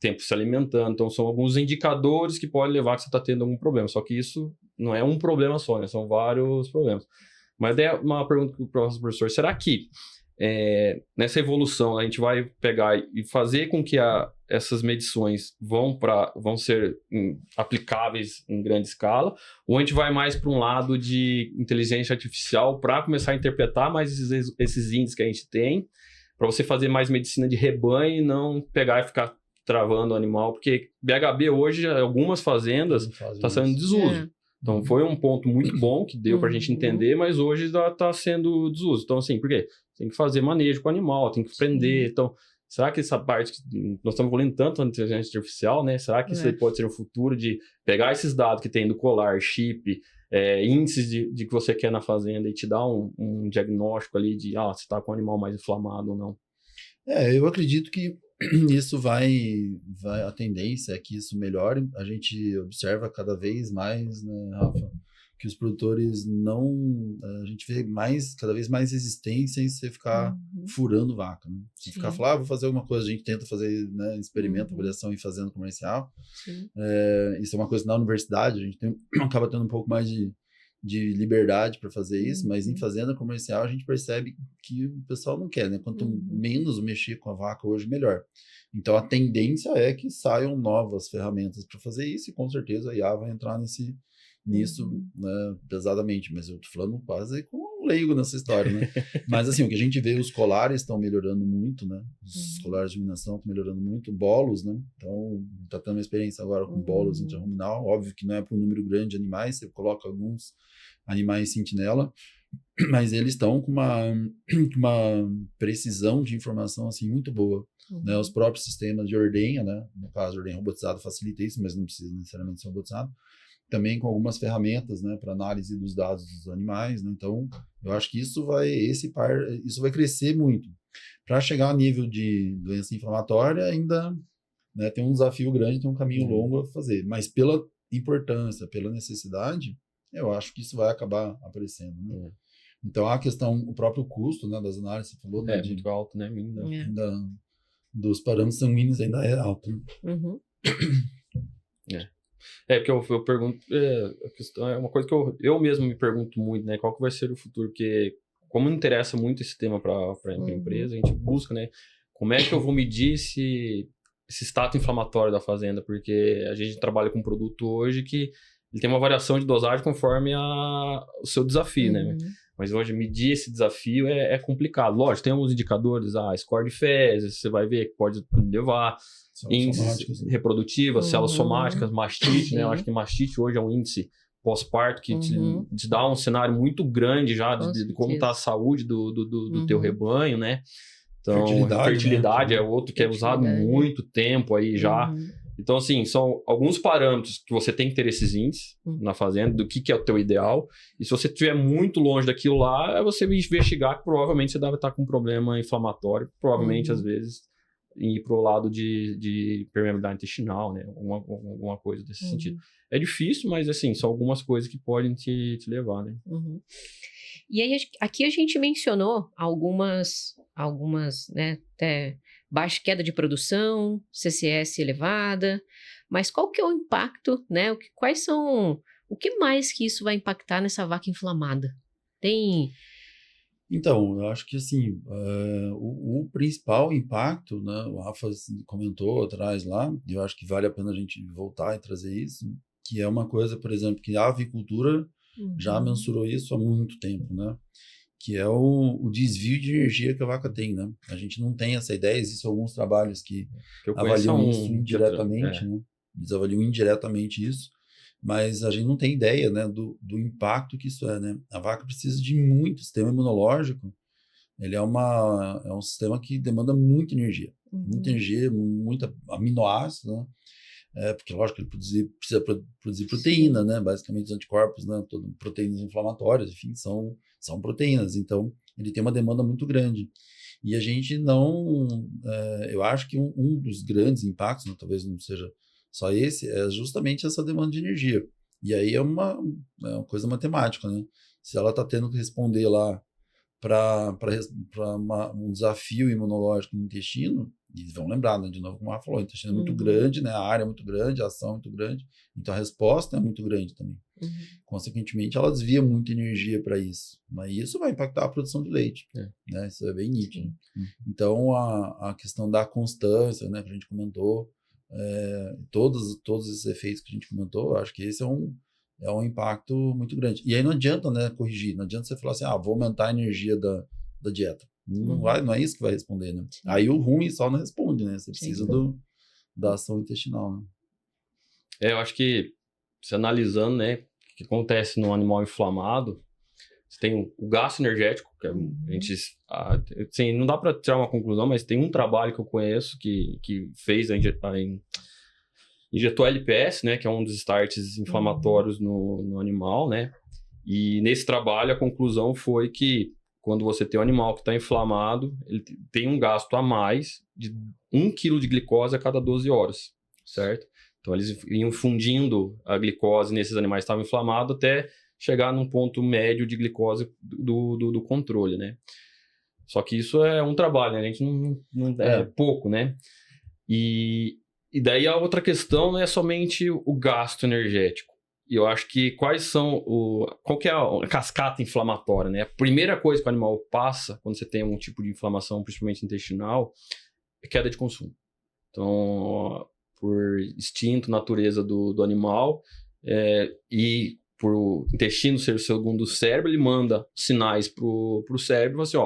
tempo se alimentando. Então, são alguns indicadores que podem levar que você está tendo algum problema. Só que isso não é um problema só, né? São vários problemas. Mas é uma pergunta para o professor. Será que nessa evolução a gente vai pegar e fazer com que essas medições vão ser aplicáveis em grande escala, ou a gente vai mais para um lado de inteligência artificial para começar a interpretar mais esses índices que a gente tem, para você fazer mais medicina de rebanho e não pegar e ficar travando o animal, porque BHB hoje, algumas fazendas, está sendo em desuso. Então, foi um ponto muito bom que deu para a gente entender, mas hoje está sendo desuso. Então, assim, por quê? Tem que fazer manejo com o animal, tem que prender. Então, será que essa parte, nós estamos evoluindo tanto na inteligência artificial, né? Será que isso aí pode ser o futuro de pegar esses dados que tem do colar, chip, índices de que você quer na fazenda e te dar um diagnóstico ali de, você está com o animal mais inflamado ou não? Eu acredito que isso a tendência é que isso melhore. A gente observa cada vez mais, né, Rafa, que os produtores a gente vê cada vez mais resistência em você ficar furando vaca, né? Se ficar falando, vou fazer alguma coisa, a gente tenta fazer, né, experimento, avaliação em fazenda comercial. Isso é uma coisa na universidade, a gente acaba tendo um pouco mais de liberdade para fazer isso, mas em fazenda comercial a gente percebe que o pessoal não quer, né? Quanto menos mexer com a vaca hoje, melhor. Então a tendência é que saiam novas ferramentas para fazer isso, e com certeza a IA vai entrar nisso, né, pesadamente, mas eu tô falando quase com um leigo nessa história, né? Mas assim, o que a gente vê, os colares estão melhorando muito, né? Os colares de ruminação estão melhorando muito, bolos, né? Então, tá tendo uma experiência agora com bolos intrarruminal, óbvio que não é para um número grande de animais, você coloca alguns animais sentinela, mas eles estão com uma precisão de informação assim muito boa, né? Os próprios sistemas de ordenha, né? No caso, a ordenha robotizada facilita isso, mas não precisa necessariamente ser robotizado. também com algumas ferramentas, né, para análise dos dados dos animais, né? Então, eu acho que isso vai crescer muito. Para chegar a nível de doença inflamatória, ainda, né, tem um desafio grande, tem um caminho longo a fazer. Mas pela importância, pela necessidade, eu acho que isso vai acabar aparecendo, né? Então, a questão, o próprio custo, né, das análises, você falou, né, Muito alto, né? Dos parâmetros sanguíneos ainda é alto. Né? Uhum. Porque eu pergunto, a questão é uma coisa que eu mesmo me pergunto muito, né? Qual que vai ser o futuro? Porque como não interessa muito esse tema para a empresa, a gente busca, né? Como é que eu vou medir esse status inflamatório da fazenda? Porque a gente trabalha com um produto hoje que ele tem uma variação de dosagem conforme o seu desafio, né? Mas hoje medir esse desafio é complicado. Lógico, tem alguns indicadores, score de fezes, você vai ver que pode levar índices reprodutivas, células somáticas, mastite, né? Eu acho que mastite hoje é um índice pós-parto que te dá um cenário muito grande já de como está a saúde do teu rebanho, né? Então, fertilidade, né? É outro que é usado muito tempo aí já. Então, assim, são alguns parâmetros que você tem que ter esses índices na fazenda, do que é o teu ideal. E se você estiver muito longe daquilo lá, é você investigar que provavelmente você deve estar com um problema inflamatório, provavelmente, às vezes, ir para o lado de permeabilidade intestinal, né? Alguma coisa desse sentido. É difícil, mas, assim, são algumas coisas que podem te levar, né? E aí, aqui a gente mencionou algumas, né, até baixa queda de produção, CCS elevada, mas qual que é o impacto, né? O que mais que isso vai impactar nessa vaca inflamada? Então, eu acho que assim, o principal impacto, né, o Rafa comentou atrás lá, e eu acho que vale a pena a gente voltar e trazer isso, que é uma coisa, por exemplo, que a avicultura já mensurou isso há muito tempo, né? Que é o desvio de energia que a vaca tem, né? A gente não tem essa ideia, existem alguns trabalhos que avaliam isso indiretamente, né? Eles avaliam indiretamente isso, mas a gente não tem ideia, né, do impacto que isso é, né? A vaca precisa de muito sistema imunológico, ele é um sistema que demanda muita energia, muita aminoácidos, né? Porque, lógico, ele precisa produzir proteína, né? Basicamente, os anticorpos, né? Proteínas inflamatórias, enfim, são proteínas. Então, ele tem uma demanda muito grande. E a gente não... eu acho que um dos grandes impactos, né, talvez não seja só esse, é justamente essa demanda de energia. E aí é uma coisa matemática, né? Se ela está tendo que responder lá para um desafio imunológico no intestino, e vão lembrar, né, de novo, como ela falou, o intestino é muito grande, né, a área é muito grande, a ação é muito grande, então a resposta é muito grande também. Consequentemente, ela desvia muita energia para isso, mas isso vai impactar a produção de leite, né, isso é bem nítido. Então, a questão da constância, né, que a gente comentou, todos esses efeitos que a gente comentou, eu acho que esse é um impacto muito grande. E aí não adianta, né, corrigir, não adianta você falar assim, vou aumentar a energia da dieta. Não é isso que vai responder, né? Aí o ruim só não responde, né? Você precisa da ação intestinal, né? Eu acho que, se analisando, né, o que acontece no animal inflamado, você tem o gasto energético, que a gente... assim, não dá para tirar uma conclusão, mas tem um trabalho que eu conheço que fez injetou LPS, né, que é um dos starts inflamatórios no animal, né? E nesse trabalho a conclusão foi que quando você tem um animal que está inflamado, ele tem um gasto a mais de 1 kg de glicose a cada 12 horas, certo? Então eles iam fundindo a glicose nesses animais que estavam inflamados até chegar num ponto médio de glicose do controle, né? Só que isso é um trabalho, né? A gente não é pouco, né? E daí a outra questão não é somente o gasto energético. E eu acho que qual que é a cascata inflamatória, né? A primeira coisa que o animal passa quando você tem algum tipo de inflamação, principalmente intestinal, é queda de consumo. Então, por instinto, natureza do animal, e por o intestino ser o segundo cérebro, ele manda sinais pro cérebro, assim,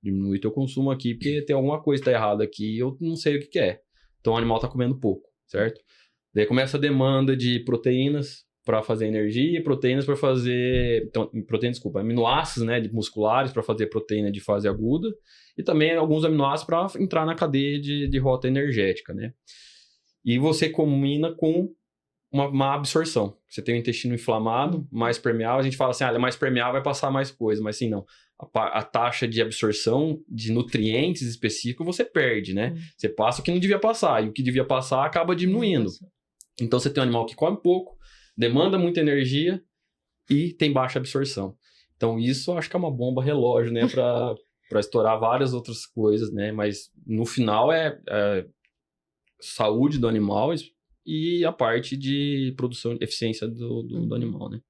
diminui teu consumo aqui, porque tem alguma coisa que tá errada aqui, eu não sei o que é. Então o animal está comendo pouco, certo? Daí começa a demanda de proteínas para fazer energia e proteínas para fazer... Então, aminoácidos, né, musculares para fazer proteína de fase aguda e também alguns aminoácidos para entrar na cadeia de rota energética, né? E você combina com uma má absorção. Você tem o intestino inflamado, mais permeável, a gente fala assim, ele é mais permeável, vai passar mais coisa, mas assim, não. A taxa de absorção de nutrientes específicos você perde, né? Você passa o que não devia passar, e o que devia passar acaba diminuindo. Então, você tem um animal que come pouco, demanda muita energia e tem baixa absorção. Então, isso eu acho que é uma bomba relógio, né? Para estourar várias outras coisas, né? Mas, no final, é saúde do animal e a parte de produção, eficiência do animal, né?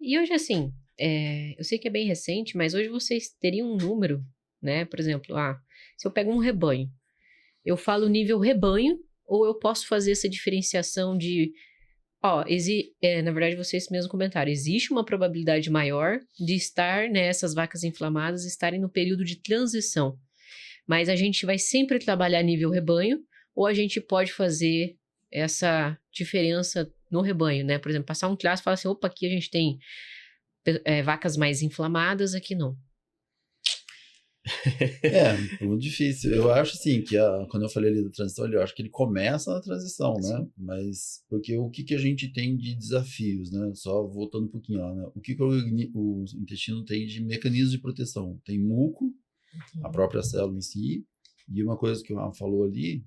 E hoje, assim, eu sei que é bem recente, mas hoje vocês teriam um número, né? Por exemplo, se eu pego um rebanho, eu falo nível rebanho, ou eu posso fazer essa diferenciação de... na verdade, vocês mesmo comentaram, existe uma probabilidade maior de estar, né, essas vacas inflamadas estarem no período de transição. Mas a gente vai sempre trabalhar nível rebanho, ou a gente pode fazer essa diferença no rebanho, né? Por exemplo, passar um clássico e falar assim, opa, aqui a gente tem vacas mais inflamadas, aqui não. Muito difícil. Eu acho assim que quando eu falei ali da transição, eu acho que ele começa na transição, né? Mas porque o que a gente tem de desafios, né? Só voltando um pouquinho lá, né? O que o intestino tem de mecanismo de proteção? Tem muco, a própria célula em si, e uma coisa que o Rafa falou ali,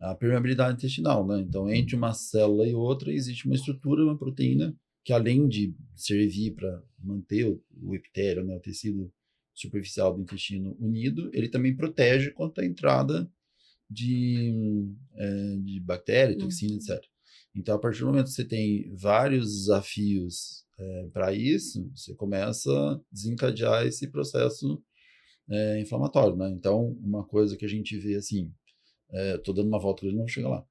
a permeabilidade intestinal, né? Então, entre uma célula e outra, existe uma estrutura, uma proteína, que além de servir para manter o epitélio, né? O tecido superficial do intestino unido, ele também protege contra a entrada de bactéria, toxina, etc. Então, a partir do momento que você tem vários desafios para isso, você começa a desencadear esse processo inflamatório, né? Então, uma coisa que a gente vê assim, estou dando uma volta, não vou chegar lá.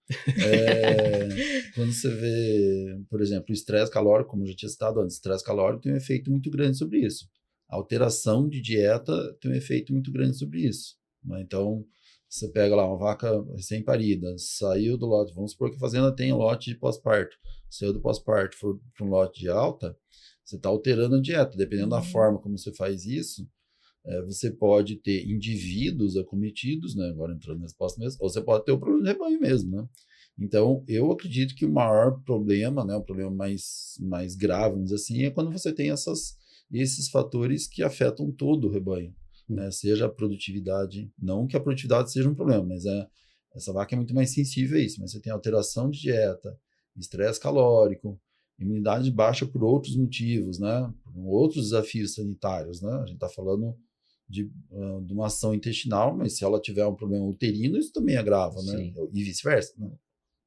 Quando você vê, por exemplo, o estresse calórico, como eu já tinha citado antes, o estresse calórico tem um efeito muito grande sobre isso. A alteração de dieta tem um efeito muito grande sobre isso, né? Então, você pega lá uma vaca recém-parida, saiu do lote, vamos supor que a fazenda tem um lote de pós-parto, saiu do pós-parto, for para um lote de alta, você está alterando a dieta. Dependendo da forma como você faz isso, você pode ter indivíduos acometidos, né? Agora entrando na resposta mesmo, ou você pode ter o problema de rebanho mesmo, né? Então, eu acredito que o maior problema, né, o problema mais grave, vamos dizer assim, é quando você tem esses fatores que afetam todo o rebanho, né? Seja a produtividade, não que a produtividade seja um problema, mas essa vaca é muito mais sensível a isso, mas você tem alteração de dieta, estresse calórico, imunidade baixa por outros motivos, né? Por outros desafios sanitários, né? A gente está falando de uma ação intestinal, mas se ela tiver um problema uterino, isso também agrava, né? Sim. E vice-versa, né?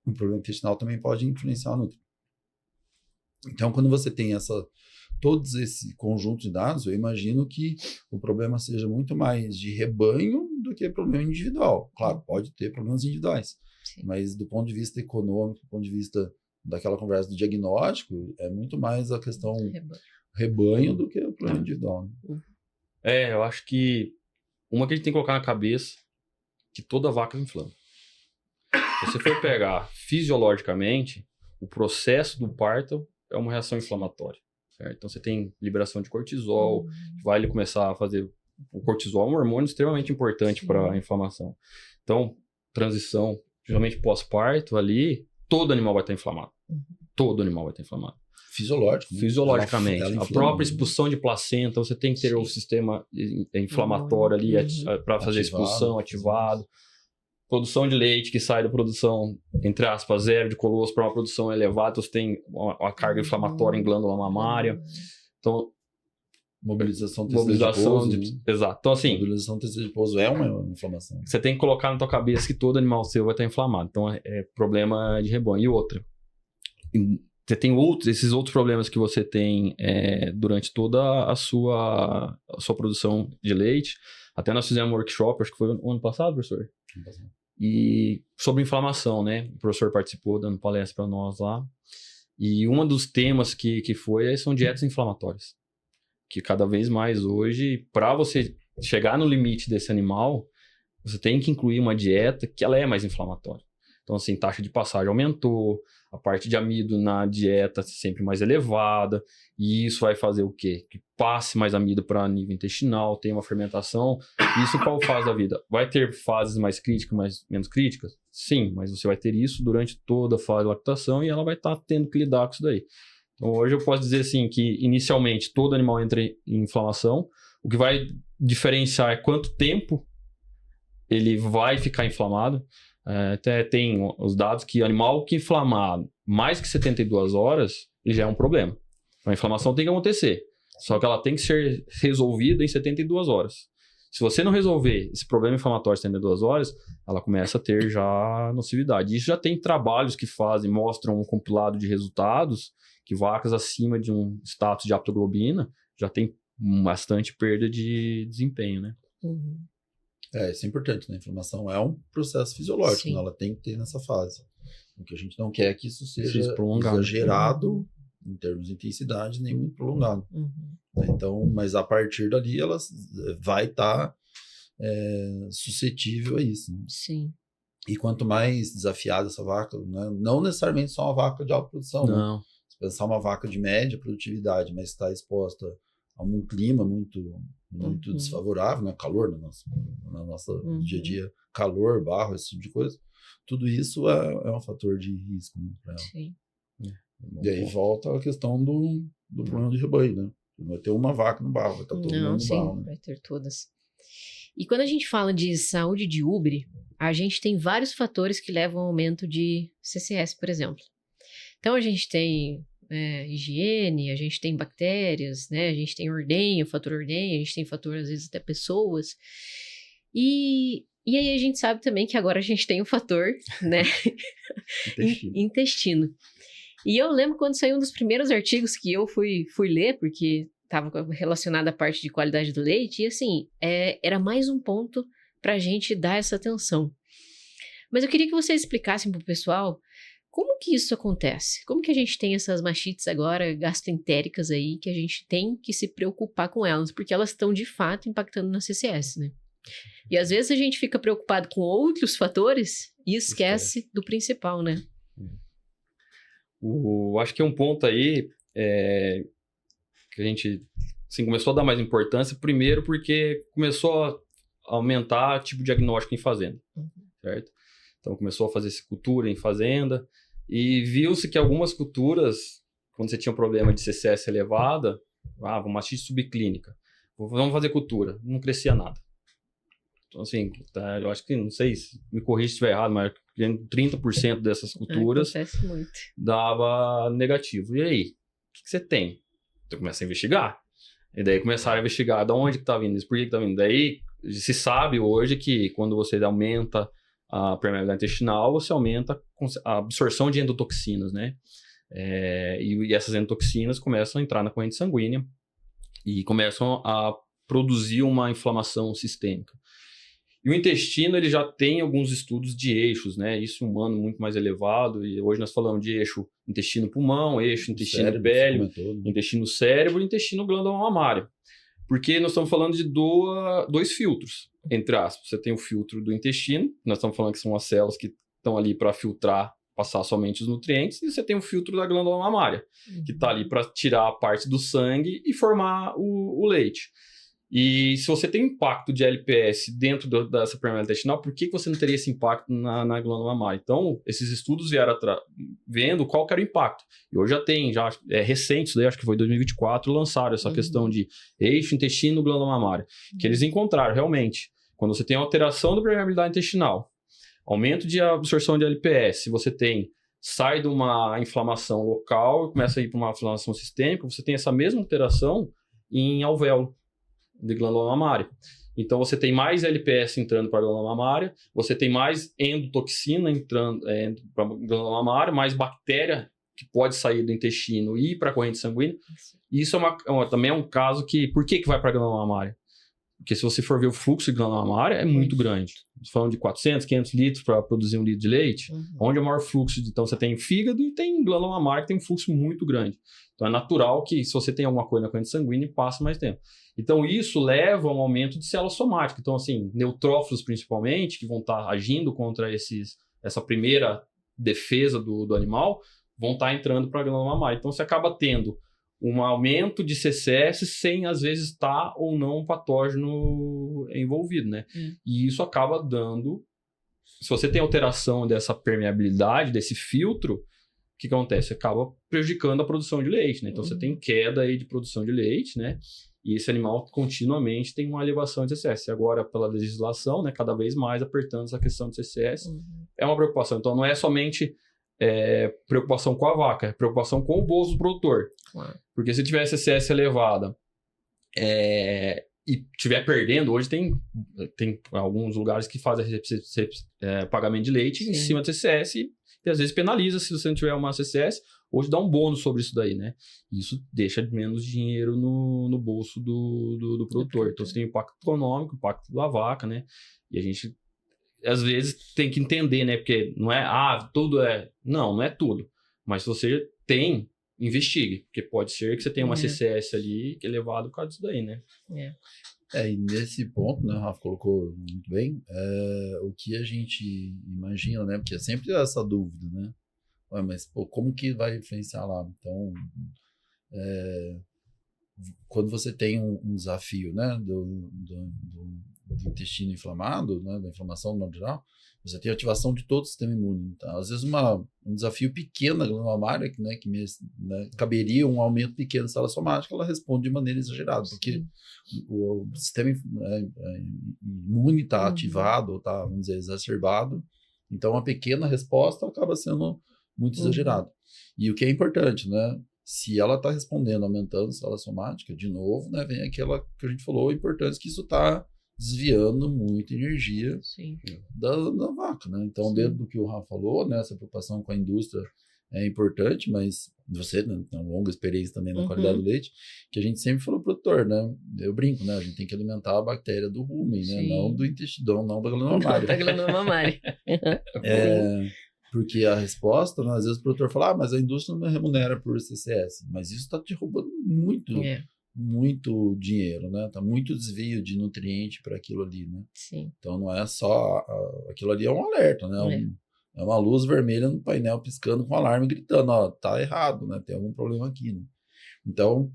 Um problema intestinal também pode influenciar no útero. Então, quando você tem todos esse conjunto de dados, eu imagino que o problema seja muito mais de rebanho do que problema individual. Claro, pode ter problemas individuais, sim, mas do ponto de vista econômico, do ponto de vista daquela conversa do diagnóstico, é muito mais a questão rebanho do que o problema individual, né? Eu acho que uma que a gente tem que colocar na cabeça, que toda vaca inflama. Se você for pegar fisiologicamente, o processo do parto é uma reação inflamatória. Certo? Então, você tem liberação de cortisol, vai começar a fazer... O cortisol é um hormônio extremamente importante para a inflamação. Então, transição, geralmente pós-parto ali, todo animal vai estar inflamado. Todo animal vai estar inflamado. Fisiológico, né? Fisiologicamente. Ela a própria expulsão de placenta, você tem que ter o sistema inflamatório ali para fazer a expulsão ativado. Produção de leite que sai da produção, entre aspas, zero de colostro para uma produção elevada, então você tem uma carga inflamatória em glândula mamária. Então, mobilização do tecido adiposo. Exato. Então, assim, mobilização do tecido adiposo é uma inflamação. Você tem que colocar na tua cabeça que todo animal seu vai estar inflamado. Então, é problema de rebanho. E outra, você tem esses outros problemas que você tem durante toda a sua produção de leite. Até nós fizemos um workshop, acho que foi no ano passado, professor? Ano passado. E sobre inflamação, né? O professor participou dando palestra para nós lá. E um dos temas que são dietas inflamatórias. Que cada vez mais hoje, para você chegar no limite desse animal, você tem que incluir uma dieta que ela é mais inflamatória. Então, assim, taxa de passagem aumentou, a parte de amido na dieta sempre mais elevada, e isso vai fazer o quê? Que passe mais amido para nível intestinal, tenha uma fermentação. Isso qual fase da vida? Vai ter fases mais críticas, menos críticas? Sim, mas você vai ter isso durante toda a fase de lactação e ela vai estar tendo que lidar com isso daí. Então, hoje eu posso dizer assim que, inicialmente, todo animal entra em inflamação. O que vai diferenciar é quanto tempo ele vai ficar inflamado. Até tem os dados que animal que inflamar mais que 72 horas, ele já é um problema. A inflamação tem que acontecer, só que ela tem que ser resolvida em 72 horas. Se você não resolver esse problema inflamatório em 72 horas, ela começa a ter já nocividade. Isso já tem trabalhos que mostram um compilado de resultados que vacas acima de um status de haptoglobina já tem bastante perda de desempenho, né? Uhum. Isso é importante, né? A inflamação é um processo fisiológico, Sim. né? Ela tem que ter nessa fase. O que a gente não quer é que isso seja prolongado. exagerado em termos de intensidade, nem muito prolongado. Uhum. Então, mas a partir dali ela vai estar suscetível a isso. Né? Sim. E quanto mais desafiada essa vaca, né? Não necessariamente só uma vaca de alta produção, né? Não. Se pensar uma vaca de média produtividade, mas está exposta a um clima muito desfavorável, né? Calor na nossa dia a dia, calor, barro, esse tipo de coisa. Tudo isso é um fator de risco, né, para ela. Sim. E aí volta a questão do problema de rebanho, né? Não vai ter uma vaca no barro, vai estar todo mundo no barro. Né? Vai ter todas. E quando a gente fala de saúde de úbere, a gente tem vários fatores que levam ao aumento de CCS, por exemplo. Então a gente tem higiene, a gente tem bactérias, né? A gente tem ordenha, fator ordenha, a gente tem fator, às vezes, até pessoas. E aí a gente sabe também que agora a gente tem o fator, né? Intestino. E eu lembro quando saiu um dos primeiros artigos que eu fui ler, porque estava relacionado à parte de qualidade do leite, e assim, era mais um ponto para a gente dar essa atenção. Mas eu queria que vocês explicassem para o pessoal como que isso acontece? Como que a gente tem essas mastites agora gastroentéricas aí, que a gente tem que se preocupar com elas, porque elas estão de fato impactando na CCS, né? E às vezes a gente fica preocupado com outros fatores e esquece do principal, né? Acho que um ponto aí que a gente assim, começou a dar mais importância, primeiro porque começou a aumentar o tipo de diagnóstico em fazenda, certo? Então começou a fazer essa cultura em fazenda e viu-se que algumas culturas, quando você tinha um problema de CCS elevada, mastite subclínica, vamos fazer cultura, não crescia nada. Então assim, eu acho que, não sei, me corrija se estiver errado, mas 30% dessas culturas dava negativo. E aí, o que você tem? Então começa a investigar. E daí começaram a investigar de onde que está vindo isso, por que está vindo. Daí se sabe hoje que quando você aumenta a permeabilidade intestinal, você aumenta a absorção de endotoxinas, né? E essas endotoxinas começam a entrar na corrente sanguínea e começam a produzir uma inflamação sistêmica. E o intestino, ele já tem alguns estudos de eixos, né? Isso humano muito mais elevado, e hoje nós falamos de eixo intestino-pulmão, eixo intestino-pele, intestino-cérebro e intestino-glândula mamária. Porque nós estamos falando de dois filtros, entre aspas. Você tem o filtro do intestino, nós estamos falando que são as células que estão ali para filtrar, passar somente os nutrientes, e você tem o filtro da glândula mamária, que está ali para tirar a parte do sangue e formar o leite. E se você tem impacto de LPS dentro dessa permeabilidade intestinal, por que você não teria esse impacto na glândula mamária? Então, esses estudos vieram vendo qual que era o impacto. E hoje já tem, recente, isso daí, acho que foi em 2024, lançaram essa questão de eixo, intestino, glândula mamária. Que eles encontraram, realmente, quando você tem alteração da permeabilidade intestinal, aumento de absorção de LPS, se você sai de uma inflamação local e começa a ir para uma inflamação sistêmica, você tem essa mesma alteração em alvéolo de glândula mamária. Então, você tem mais LPS entrando para a glândula mamária, você tem mais endotoxina entrando para a glândula mamária, mais bactéria que pode sair do intestino e ir para a corrente sanguínea. E isso também é um caso que... Por que vai para a glândula mamária? Porque se você for ver o fluxo de glândula mamária, é muito grande. Estamos falando de 400, 500 litros para produzir um litro de leite, onde é o maior fluxo. Então, você tem fígado e tem glândula mamária que tem um fluxo muito grande. Então, é natural que, se você tem alguma coisa na corrente sanguínea, passe mais tempo. Então, isso leva a um aumento de células somáticas. Então, assim, neutrófilos, principalmente, que vão estar agindo contra esses essa primeira defesa do animal, vão estar entrando para a glândula mamária. Então, você acaba tendo um aumento de CCS sem, às vezes, estar ou não um patógeno envolvido, né? E isso acaba dando... Se você tem alteração dessa permeabilidade, desse filtro, o que acontece? Acaba prejudicando a produção de leite, né? Então, você tem queda aí de produção de leite, né? E esse animal continuamente tem uma elevação de CCS. Agora, pela legislação, né, cada vez mais apertando essa questão de CCS, é uma preocupação. Então, não é somente preocupação com a vaca, é preocupação com o bolso do produtor. Claro. Porque se tiver CCS elevada e estiver perdendo, hoje tem alguns lugares que fazem pagamento de leite em cima do CCS e às vezes penaliza se você não tiver uma CCS. Hoje dá um bônus sobre isso daí, né? Isso deixa menos dinheiro no bolso do produtor. Então, você tem impacto econômico, impacto da vaca, né? E a gente, às vezes, tem que entender, né? Porque não é, tudo é... Não é tudo. Mas se você tem, investigue. Porque pode ser que você tenha uma CCS ali que é elevado por causa disso daí, né? E nesse ponto, né, o Rafa colocou muito bem, o que a gente imagina, né? Porque é sempre essa dúvida, né? Mas, pô, como que vai influenciar lá? Então, quando você tem um desafio, né, do intestino inflamado, né, da inflamação no modo geral, você tem ativação de todo o sistema imune. Então, às vezes, um desafio pequeno na glândula mamária, né, caberia um aumento pequeno de célula somática, ela responde de maneira exagerada, porque o sistema imune está ativado, ou está, vamos dizer, exacerbado. Então, uma pequena resposta acaba sendo muito exagerado. E o que é importante, né? Se ela está respondendo, aumentando a célula somática, de novo, né? Vem aquela que a gente falou, a importância que isso está desviando muita energia da vaca, né? Então, dentro do que o Rafa falou, né? Essa preocupação com a indústria é importante, mas você, né, tem uma longa experiência também na qualidade do leite, que a gente sempre falou pro produtor, né? Eu brinco, né? A gente tem que alimentar a bactéria do rumen, né? Não do intestino, não da glândula mamária. Da glândula mamária. Porque a resposta, né, às vezes o produtor fala, mas a indústria não me remunera por CCS. Mas isso está te roubando muito dinheiro, né? Tá muito desvio de nutriente para aquilo ali, né? Então não é só... aquilo ali é um alerta, né? É uma luz vermelha no painel piscando com alarme gritando, tá errado, né? Tem algum problema aqui, né? Então,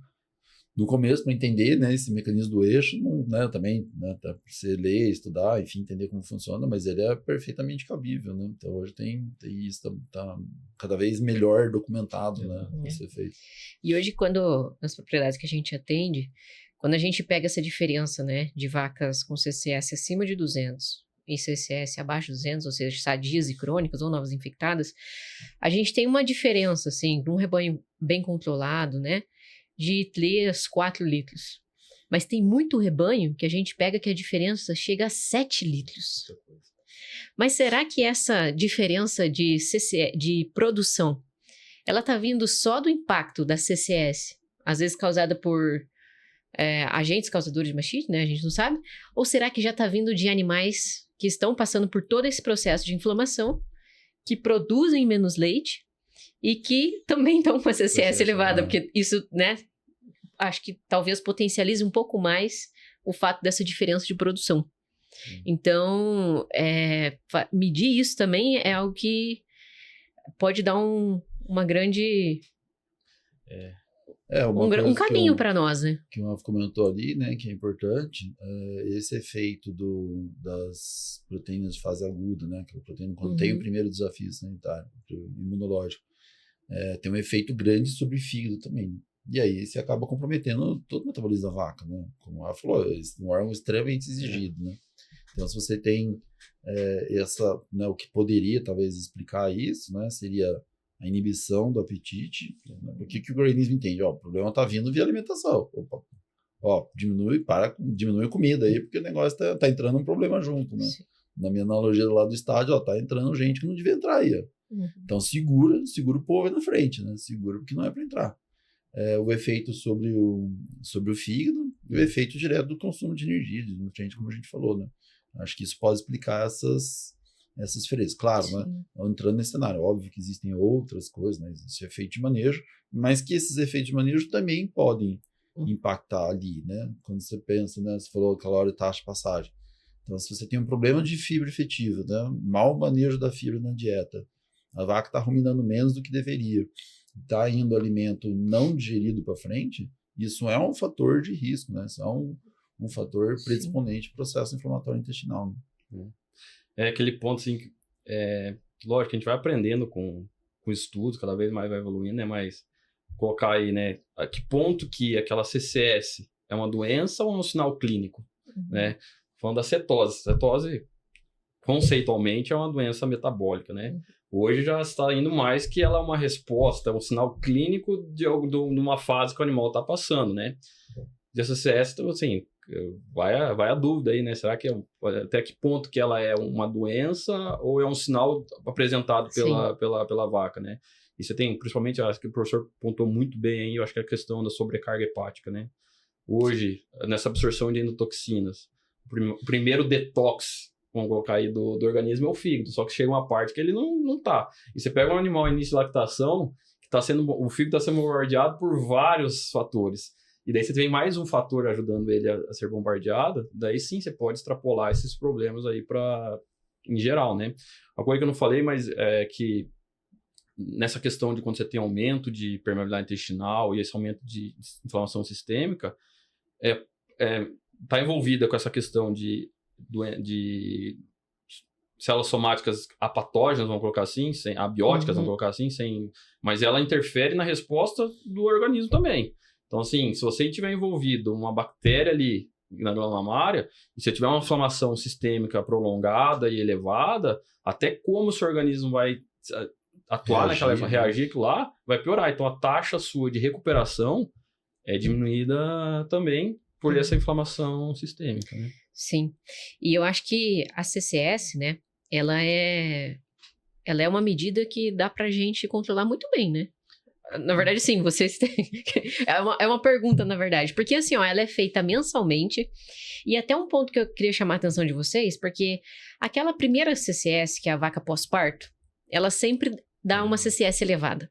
no começo, para entender, né, esse mecanismo do eixo, né, também, né, para você ler, estudar, enfim, entender como funciona, mas ele é perfeitamente cabível, né? Então, hoje tem isso, tá cada vez melhor documentado, né, a ser feito. E hoje, quando, nas propriedades que a gente atende, quando a gente pega essa diferença, né, de vacas com CCS acima de 200 e CCS abaixo de 200, ou seja, sadias e crônicas ou novas infectadas, a gente tem uma diferença, assim, de um rebanho bem controlado, né, de 3, 4 litros. Mas tem muito rebanho que a gente pega que a diferença chega a 7 litros. Mas será que essa diferença de produção, ela está vindo só do impacto da CCS, às vezes causada por agentes causadores de mastite, né? A gente não sabe. Ou será que já está vindo de animais que estão passando por todo esse processo de inflamação, que produzem menos leite, e que também estão com a CCS elevada, porque isso, né, acho que talvez potencialize um pouco mais o fato dessa diferença de produção. Então, medir isso também é algo que pode dar uma grande... um caminho para nós, né? Que o Rafa comentou ali, né, que é importante, esse efeito das proteínas de fase aguda, né, que a proteína quando tem o primeiro desafio sanitário, imunológico, tem um efeito grande sobre o fígado também. E aí você acaba comprometendo todo o metabolismo da vaca, né? Como ela falou, um órgão extremamente exigido, né? Então, se você tem né, o que poderia talvez explicar isso, né, seria a inibição do apetite. Né? O que o organismo entende? O problema está vindo via alimentação. Diminui a comida aí, porque o negócio tá entrando um problema junto, né? Na minha analogia lá do estádio, tá entrando gente que não devia entrar aí, ó. Então segura o povo aí na frente, né? Segura porque não é para entrar. O efeito sobre o fígado e o efeito direto do consumo de energia, de nutrientes, como a gente falou, né? Acho que isso pode explicar essas diferenças. Claro, né? Entrando nesse cenário, óbvio que existem outras coisas, né? Existe efeito de manejo, mas que esses efeitos de manejo também podem impactar ali, né? Quando você pensa, né? Você falou calórico e taxa de passagem. Então, se você tem um problema de fibra efetiva, né, mau manejo da fibra na dieta, a vaca está ruminando menos do que deveria, está indo alimento não digerido para frente, isso é um fator de risco, né? Isso é um fator predisponente ao processo inflamatório intestinal. Né? É aquele ponto, assim, lógico que a gente vai aprendendo com estudos, cada vez mais vai evoluindo, né? Mas colocar aí, né, a que ponto que aquela CCS é uma doença ou um sinal clínico, né? Falando da cetose. Cetose, conceitualmente, é uma doença metabólica, né? Hoje já está indo mais que ela é uma resposta, um sinal clínico de uma fase que o animal está passando, né? E a CCS, então, assim, vai a dúvida aí, né? Será que até que ponto que ela é uma doença ou é um sinal apresentado pela vaca, né? E você tem, principalmente, acho que o professor pontuou muito bem aí, eu acho que é a questão da sobrecarga hepática, né? Hoje, nessa absorção de endotoxinas, o primeiro detox, vamos colocar aí, do organismo é o fígado, só que chega uma parte que ele não tá. E você pega um animal em início de lactação, que o fígado está sendo bombardeado por vários fatores. E daí você tem mais um fator ajudando ele a ser bombardeado, daí sim você pode extrapolar esses problemas aí em geral, né? Uma coisa que eu não falei, mas é que nessa questão de quando você tem aumento de permeabilidade intestinal e esse aumento de inflamação sistêmica, está envolvida com essa questão de células somáticas apatógenas, vamos colocar assim, abióticas, vamos colocar assim, mas ela interfere na resposta do organismo também. Então, assim, se você tiver envolvido uma bactéria ali na glândula mamária, e se tiver uma inflamação sistêmica prolongada e elevada, até como o seu organismo vai atuar reagir aquilo lá, vai piorar. Então, a taxa sua de recuperação é diminuída também por essa inflamação sistêmica, né? Sim. E eu acho que a CCS, né, ela é uma medida que dá pra gente controlar muito bem, né? Na verdade, sim, vocês têm... é uma pergunta, na verdade. Porque, assim, ó, ela é feita mensalmente. E até um ponto que eu queria chamar a atenção de vocês, porque aquela primeira CCS, que é a vaca pós-parto, ela sempre dá uma CCS elevada.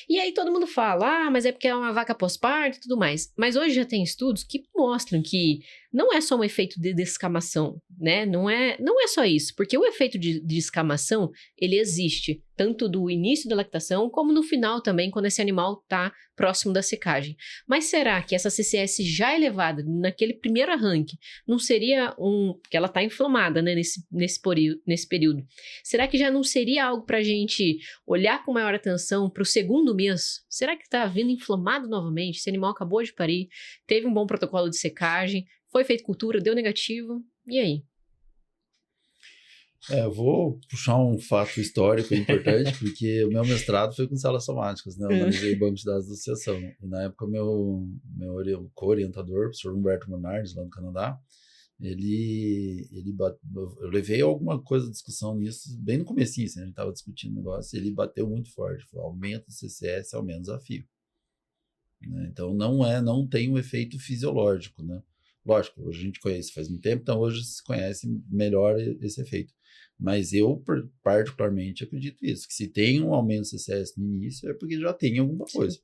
E aí todo mundo fala, mas é porque é uma vaca pós-parto e tudo mais. Mas hoje já tem estudos que mostram que não é só um efeito de descamação, né? Não é só isso, porque o efeito de descamação, ele existe, tanto do início da lactação, como no final também, quando esse animal está próximo da secagem. Mas será que essa CCS já elevada, naquele primeiro arranque, não seria porque ela está inflamada, né, nesse período, será que já não seria algo para a gente olhar com maior atenção para o segundo mês? Será que está vindo inflamado novamente? Esse animal acabou de parir, teve um bom protocolo de secagem, foi feito cultura, deu negativo, e aí? Eu vou puxar um fato histórico importante, porque o meu mestrado foi com células somáticas, né? Eu analisei o banco de dados da associação. E na época, meu co-orientador, o professor Humberto Monardes, lá no Canadá, eu levei alguma coisa de discussão nisso, bem no comecinho, assim, a gente estava discutindo o negócio, e ele bateu muito forte, falou, aumento do CCS, aumenta o desafio. Né? Então, não tem um efeito fisiológico, né? Lógico, hoje a gente conhece faz muito tempo, então hoje se conhece melhor esse efeito. Mas eu, particularmente, acredito isso, que se tem um aumento do CCS no início, é porque já tem alguma coisa.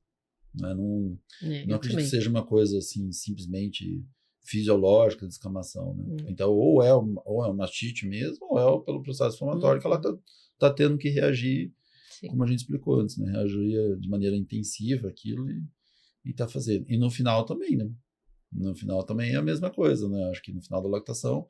Né? Não acredito que seja uma coisa assim, simplesmente fisiológica, de descamação. Né? Então, ou é uma mastite mesmo, ou é pelo processo inflamatório que ela está tendo que reagir, como a gente explicou antes, né? Reagir de maneira intensiva aquilo e está fazendo. E no final também, né? No final também é a mesma coisa, né? Acho que no final da lactação,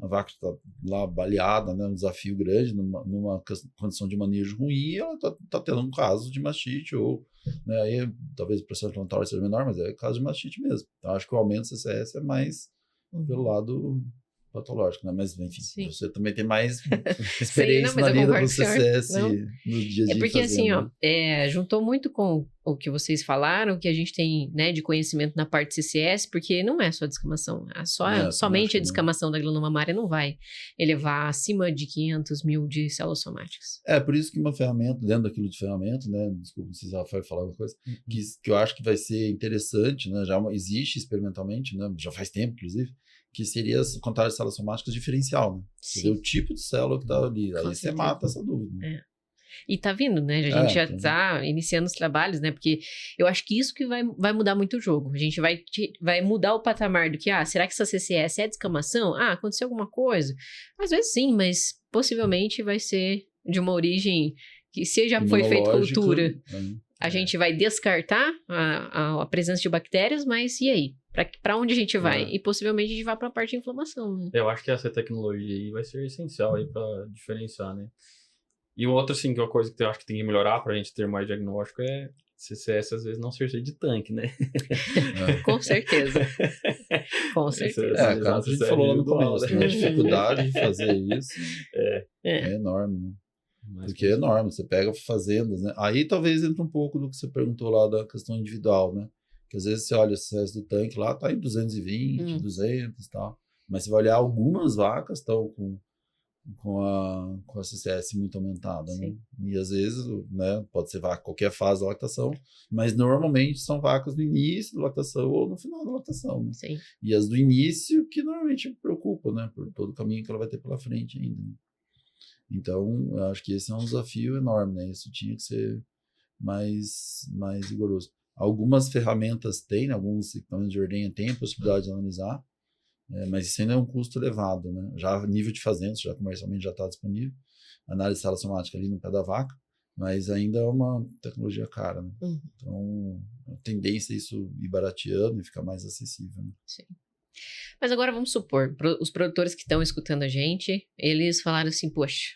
a vaca está lá baleada, né? Um desafio grande, numa condição de manejo ruim, ela está tendo um caso de mastite, ou, né? Aí talvez o processo inflamatório seja menor, mas é caso de mastite mesmo. Então, acho que o aumento do CCS é mais pelo lado patológico, né? Mas, enfim, você também tem mais experiência na lida do CCS no dia a dia. É porque, fazendo, assim, ó, juntou muito com o que vocês falaram, que a gente tem, né, de conhecimento na parte CCS, porque não é só descamação. Somente a descamação da glândula mamária não vai elevar acima de 500 mil de células somáticas. Por isso que uma ferramenta, dentro daquilo de ferramenta, né? Desculpa se já foi falar alguma coisa, que eu acho que vai ser interessante, né? Já existe experimentalmente, né? Já faz tempo, inclusive, que seria as contagens de células somáticas diferencial, né? Você vê o tipo de célula que está ali, aí você mata essa dúvida. Né? E tá vindo, né? A gente já tá iniciando os trabalhos, né? Porque eu acho que isso que vai mudar muito o jogo. A gente vai mudar o patamar do que, será que essa CCS é descamação? Aconteceu alguma coisa? Às vezes sim, mas possivelmente vai ser de uma origem que se já foi feita cultura, a gente vai descartar a presença de bactérias, mas e aí? Para onde a gente vai? E possivelmente a gente vai para a parte de inflamação, né? Eu acho que essa tecnologia aí vai ser essencial aí para diferenciar, né? E outra, assim, que é uma coisa que eu acho que tem que melhorar para a gente ter mais diagnóstico é CCS às vezes não ser cheio de tanque, né? Com certeza. Com certeza. Cara, a gente falou lá no começo, né? A dificuldade de fazer isso é enorme, né? Porque é enorme, você pega fazendas, né? Aí talvez entre um pouco do que você perguntou lá da questão individual, né? Que às vezes você olha o CCS do tanque lá, tá em 220, 200 e tal. Mas você vai olhar, algumas vacas estão com a CCS muito aumentada, né? E às vezes, né, pode ser vaca qualquer fase da lactação, mas normalmente são vacas no início da lactação ou no final da lactação, né? Sim. E as do início que normalmente preocupam, né? Por todo o caminho que ela vai ter pela frente ainda, né? Então, eu acho que esse é um desafio enorme, né? Isso tinha que ser mais rigoroso. Algumas ferramentas têm, né? Alguns equipamentos de ordenha têm a possibilidade de analisar, mas isso ainda é um custo elevado, né? Já a nível de fazendas, já comercialmente já está disponível, análise salassomática ali no pé da vaca, mas ainda é uma tecnologia cara, né? Então, a tendência é isso ir barateando e ficar mais acessível, né? Sim. Mas agora vamos supor, os produtores que estão escutando a gente, eles falaram assim, poxa,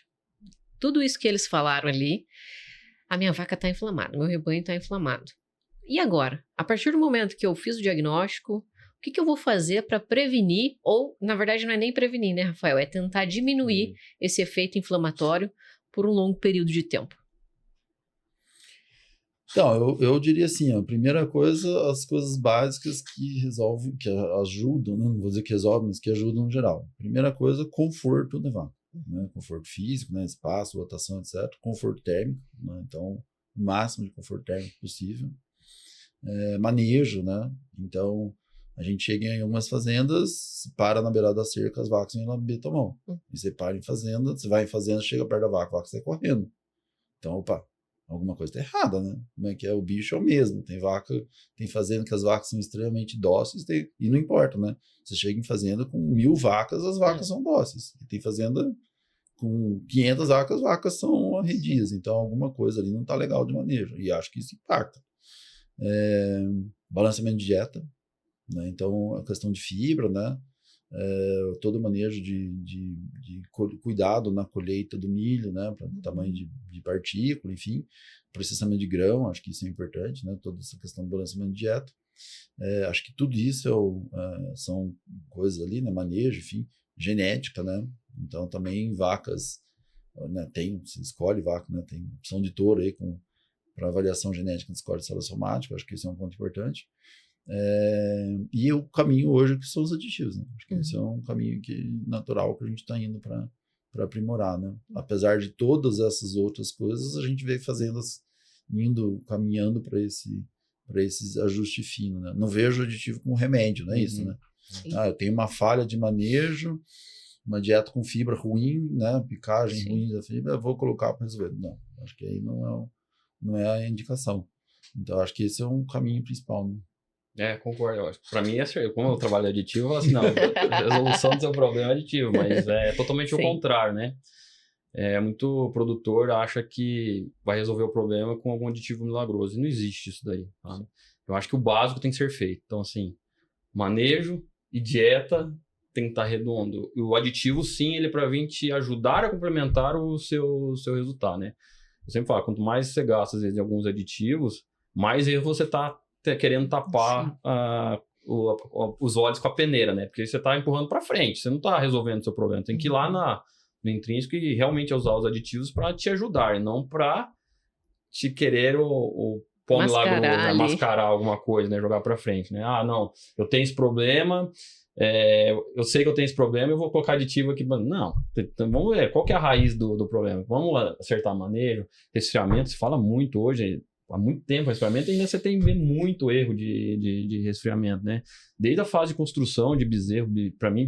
tudo isso que eles falaram ali, a minha vaca está inflamada, meu rebanho está inflamado. E agora? A partir do momento que eu fiz o diagnóstico, o que eu vou fazer para prevenir, ou na verdade não é nem prevenir, né, Rafael? É tentar diminuir esse efeito inflamatório por um longo período de tempo. Então, eu diria assim, a primeira coisa, as coisas básicas que resolvem, que ajudam, não vou dizer que resolvem, mas que ajudam no geral. Primeira coisa, conforto da vaca, né? Conforto físico, né? Espaço, rotação, etc. Conforto térmico, né? Então, o máximo de conforto térmico possível. Manejo, né? Então, a gente chega em algumas fazendas, para na beirada da cerca, as vacas vêm lá beber tomão. E você para em fazenda, você vai em fazenda, chega perto da vaca, a vaca sai correndo. Então, opa, alguma coisa está errada, né? Como é que é? O bicho é o mesmo. Tem vaca, tem fazenda que as vacas são extremamente dóceis, e não importa, né? Você chega em fazenda com 1000 vacas, as vacas são dóceis. E tem fazenda com 500 vacas, as vacas são arredias. Então, alguma coisa ali não está legal de manejo. E acho que isso impacta. Balanceamento de dieta, né? Então, a questão de fibra, né? Todo o manejo de cuidado na colheita do milho, né, para tamanho de partícula, enfim, processamento de grão, acho que isso é importante, né, toda essa questão do balanceamento de dieta. Acho que tudo isso são coisas ali, né, manejo, enfim, genética, né, então também vacas, né, você escolhe vaca, né, tem opção de touro aí para avaliação genética de score salassomático, acho que isso é um ponto importante. E o caminho hoje que são os aditivos, né? Acho que esse é um caminho natural que a gente está indo para aprimorar, né? Apesar de todas essas outras coisas, a gente vê fazendas caminhando para esse ajuste fino, né? Não vejo aditivo como remédio, não é isso, né? Eu tenho uma falha de manejo, uma dieta com fibra ruim, né? Picagem ruim da fibra, eu vou colocar para resolver. Não, acho que aí não é a indicação. Então, acho que esse é um caminho principal, né? Concordo. Para mim, como eu trabalho aditivo, eu falo assim, não, a resolução do seu problema é aditivo, mas é totalmente o contrário, né? Muito produtor acha que vai resolver o problema com algum aditivo milagroso, e não existe isso daí, tá? Eu acho que o básico tem que ser feito. Então, assim, manejo e dieta tem que estar redondo. E o aditivo, sim, ele é para vir te ajudar a complementar o seu resultado, né? Eu sempre falo, quanto mais você gasta, às vezes, de alguns aditivos, mais erro você está querendo tapar os olhos com a peneira, né? Porque você está empurrando para frente, você não está resolvendo o seu problema. Tem que ir lá no intrínseco e realmente usar os aditivos para te ajudar, e não para te querer o pó milagroso, né? Mascarar alguma coisa, né? Jogar para frente, né? Não, eu tenho esse problema, eu sei que eu tenho esse problema, eu vou colocar aditivo aqui. Não, então vamos ver qual que é a raiz do problema. Vamos acertar manejo, resfriamento, se fala muito hoje. Há muito tempo, resfriamento, ainda você tem muito erro de resfriamento, né? Desde a fase de construção de bezerro, para mim,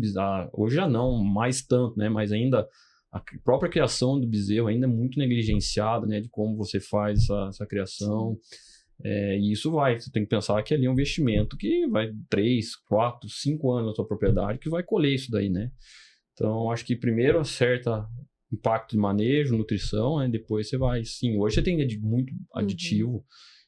hoje já não mais tanto, né? Mas ainda a própria criação do bezerro ainda é muito negligenciada, né? De como você faz essa criação. E isso você tem que pensar que ali é um investimento que vai 3, 4, 5 anos na sua propriedade que vai colher isso daí, né? Então, acho que primeiro acerta impacto de manejo, nutrição, né? Depois você vai, sim, hoje você tem muito aditivo,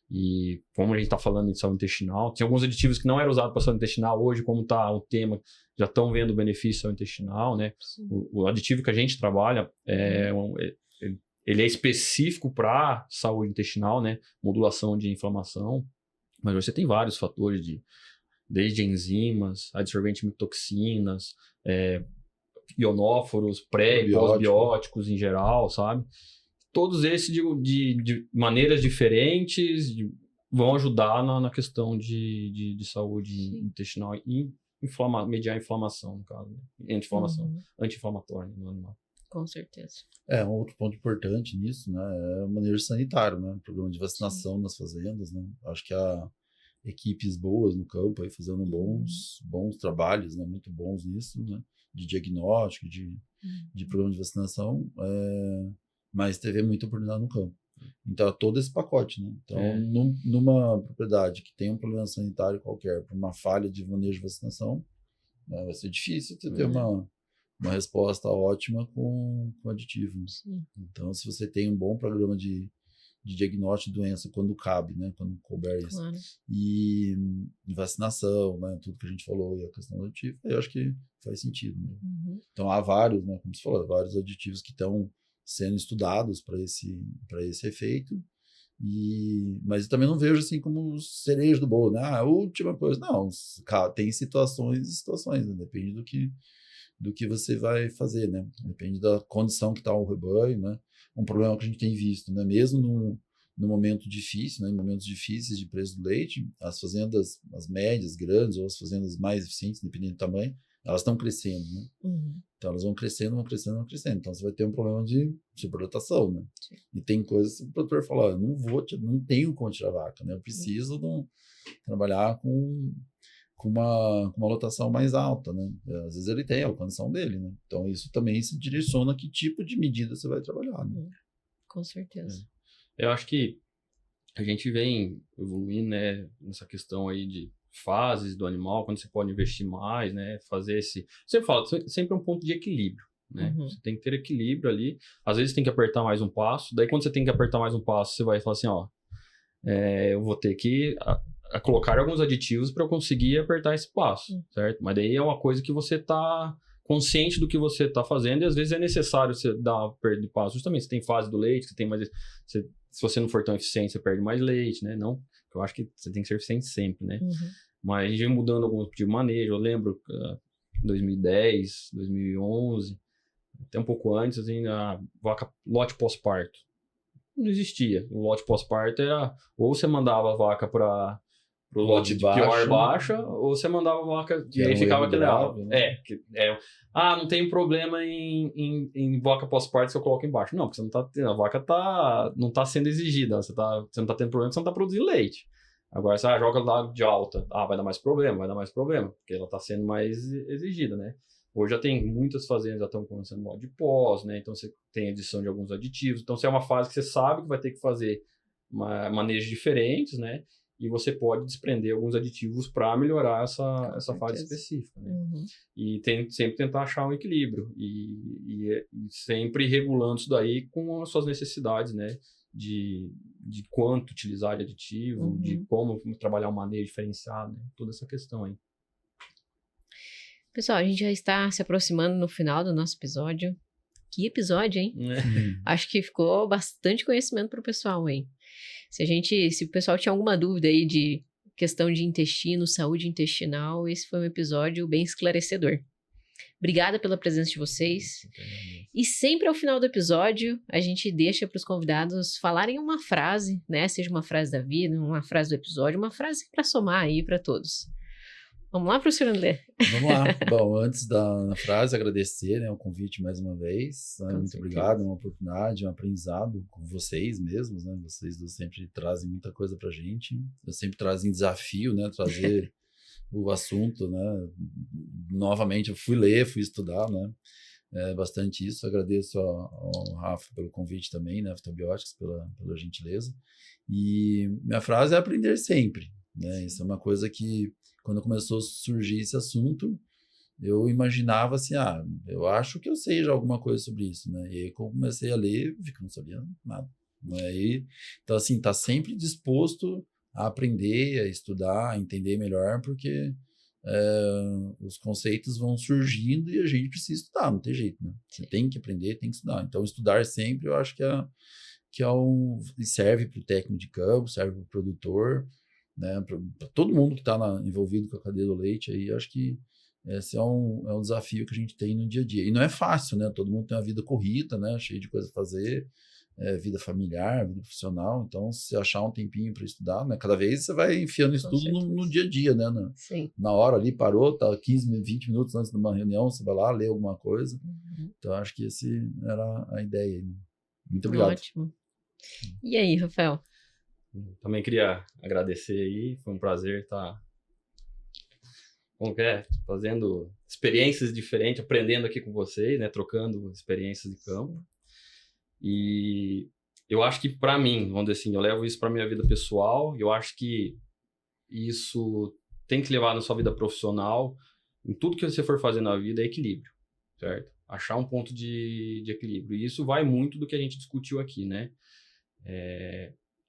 e como a gente está falando de saúde intestinal, tinha alguns aditivos que não eram usados para saúde intestinal, hoje como está o tema, já estão vendo o benefício da saúde intestinal, né? O aditivo que a gente trabalha, ele é específico para saúde intestinal, né? Modulação de inflamação, mas hoje você tem vários fatores, desde enzimas, adsorvente de toxinas, ionóforos, pré- e pós-bióticos em geral, sabe? Todos esses de maneiras diferentes vão ajudar na questão de saúde intestinal e mediar a inflamação, no caso, né? Anti-inflamatória no animal. Com certeza. Um outro ponto importante nisso, né, é o manejo sanitário, né? Programa de vacinação nas fazendas, né? Acho que há equipes boas no campo aí fazendo bons trabalhos, né? Muito bons nisso, né? De diagnóstico, de programa de vacinação, mas teve muita oportunidade no campo. Então, todo esse pacote, né? Então, numa propriedade que tem um problema sanitário qualquer, por uma falha de manejo de vacinação, né, vai ser difícil você ter uma resposta ótima com aditivo. Né? Então, se você tem um bom programa de diagnóstico de doença quando cabe, né? Quando couber isso. Claro. E vacinação, né? Tudo que a gente falou, e a questão do aditivo, eu acho que faz sentido. Né? Então, há vários, né? Como você falou, vários aditivos que estão sendo estudados para esse efeito, mas eu também não vejo assim como cereja do bolo, né? A última coisa, não, tem situações e situações, né? Depende do que você vai fazer, né? Depende da condição que está o rebanho, né? Um problema que a gente tem visto, né? Mesmo no momento difícil, né? Em momentos difíceis de preço do leite, as fazendas, as médias, grandes, ou as fazendas mais eficientes, dependendo do tamanho, elas estão crescendo, né? Então elas vão crescendo. Então você vai ter um problema de superlotação, né? Sim. E tem coisas que o produtor fala, eu não tenho como tirar vaca, né? Eu preciso trabalhar com uma lotação mais alta, né? Às vezes ele tem a condição dele, né? Então isso também se direciona a que tipo de medida você vai trabalhar, né? Com certeza. Eu acho que a gente vem evoluindo, né, nessa questão aí de fases do animal, quando você pode investir mais, né, fazer sempre falo, sempre é um ponto de equilíbrio, né? Você tem que ter equilíbrio ali, às vezes tem que apertar mais um passo, daí quando você tem que apertar mais um passo, você vai falar assim, eu vou ter que a colocar alguns aditivos para eu conseguir apertar esse passo, certo? Mas daí é uma coisa que você está consciente do que você está fazendo e às vezes é necessário você dar uma perda de passo. Justamente, você tem fase do leite, você tem mais... se você não for tão eficiente, você perde mais leite, né? Não, eu acho que você tem que ser eficiente sempre, né? Mas a gente vem mudando alguns tipos de manejo. Eu lembro, 2010, 2011, até um pouco antes, assim, a vaca lote pós-parto. Não existia. O lote pós-parto era... Ou você mandava a vaca para o lote de pior baixa, ou você mandava a vaca e aí ficava aquele alto. Né? Não tem problema em vaca pós-parto se eu coloco embaixo. Não, porque a vaca não está sendo exigida. Você não está tendo problema porque você não está produzindo leite. Agora, você joga lá de alta. Vai dar mais problema, porque ela está sendo mais exigida, né? Hoje já tem muitas fazendas já estão começando modo de pós, né? Então você tem adição de alguns aditivos. Então, se é uma fase que você sabe que vai ter que fazer manejos diferentes, né? E você pode desprender alguns aditivos para melhorar essa fase específica, né? E sempre tentar achar um equilíbrio e sempre regulando isso daí com as suas necessidades, né? De quanto utilizar de aditivo, de como trabalhar um manejo diferenciado, né? Toda essa questão aí. Pessoal, a gente já está se aproximando no final do nosso episódio. Que episódio, hein? Acho que ficou bastante conhecimento para o pessoal, hein? Se o pessoal tinha alguma dúvida aí de questão de intestino, saúde intestinal, esse foi um episódio bem esclarecedor. Obrigada pela presença de vocês. E sempre ao final do episódio, a gente deixa para os convidados falarem uma frase, né? Seja uma frase da vida, uma frase do episódio, uma frase para somar aí para todos. Vamos lá, professor André? Vamos lá. Bom, antes da frase, agradecer, né, o convite mais uma vez. Muito obrigado, é uma oportunidade, um aprendizado com vocês mesmos, né? Vocês sempre trazem muita coisa pra gente. Eu sempre trazem desafio, né? Trazer o assunto, né? Novamente, eu fui ler, fui estudar, né? bastante isso. Agradeço ao Rafa pelo convite também, né, Fitobióticos, pela gentileza. E minha frase é aprender sempre, né? Isso é uma coisa que, quando começou a surgir esse assunto, eu imaginava assim, eu acho que eu sei já alguma coisa sobre isso, né? E aí, quando comecei a ler, vi que eu não sabia nada. Né? Então, assim, tá sempre disposto a aprender, a estudar, a entender melhor, porque os conceitos vão surgindo e a gente precisa estudar, não tem jeito, né? Você tem que aprender, tem que estudar. Então, estudar sempre, eu acho que serve para o técnico de campo, serve para o produtor, né? Para todo mundo que está envolvido com a cadeia do leite, aí acho que esse é um desafio que a gente tem no dia a dia. E não é fácil, né? Todo mundo tem uma vida corrida, né? Cheio de coisa a fazer, vida familiar, vida profissional. Então, se achar um tempinho para estudar, né? Cada vez você vai enfiando isso tudo no dia a dia, né? Sim. Na hora ali, parou, tá 15, 20 minutos antes de uma reunião, você vai lá, lê alguma coisa. Então, acho que esse era a ideia. Né? Muito obrigado. Ótimo. E aí, Rafael? Também queria agradecer aí, foi um prazer estar fazendo experiências diferentes, aprendendo aqui com vocês, né, trocando experiências de campo. E eu acho que para mim, vamos dizer assim, eu levo isso para minha vida pessoal, eu acho que isso tem que levar na sua vida profissional, em tudo que você for fazer na vida, é equilíbrio, certo? Achar um ponto de equilíbrio. E isso vai muito do que a gente discutiu aqui, né?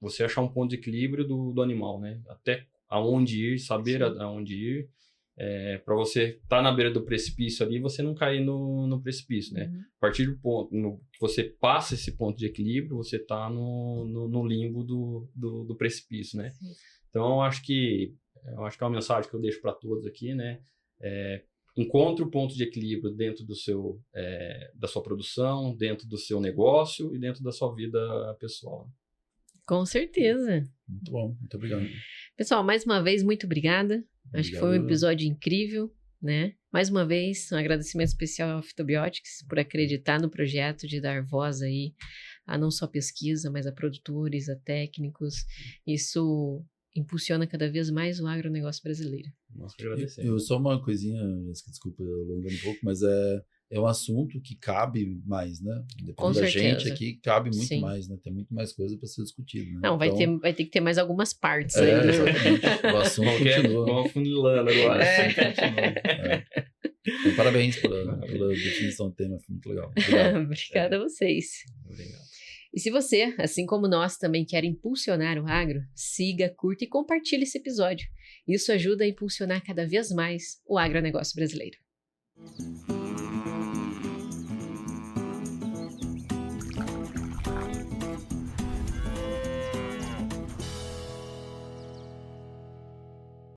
Você achar um ponto de equilíbrio do animal, né? Até aonde ir, saber aonde ir, para você estar na beira do precipício ali, você não cair no precipício, né? A partir do ponto que você passa esse ponto de equilíbrio, você está no limbo do precipício, né? Sim. Então, eu acho que é uma mensagem que eu deixo para todos aqui, né? Encontre o ponto de equilíbrio dentro da sua produção, dentro do seu negócio e dentro da sua vida pessoal. Com certeza. Muito bom, muito obrigado. Pessoal, mais uma vez, muito obrigada. Acho que foi um episódio incrível, né? Mais uma vez, um agradecimento especial ao Fitobióticos por acreditar no projeto de dar voz aí a não só pesquisa, mas a produtores, a técnicos. Isso impulsiona cada vez mais o agronegócio brasileiro. Nossa, agradecer. Eu só uma coisinha, desculpa alongando um pouco, mas é um assunto que cabe mais, né? Depende da gente aqui, cabe muito mais, né? Tem muito mais coisa para ser discutido, né? Não, então, vai ter que ter mais algumas partes aí. Né? Exatamente. O assunto continua. Vamos funilando agora. Então, parabéns pela definição do tema, foi muito legal. Obrigada a vocês. Obrigado. E se você, assim como nós, também quer impulsionar o agro, siga, curta e compartilhe esse episódio. Isso ajuda a impulsionar cada vez mais o agronegócio brasileiro.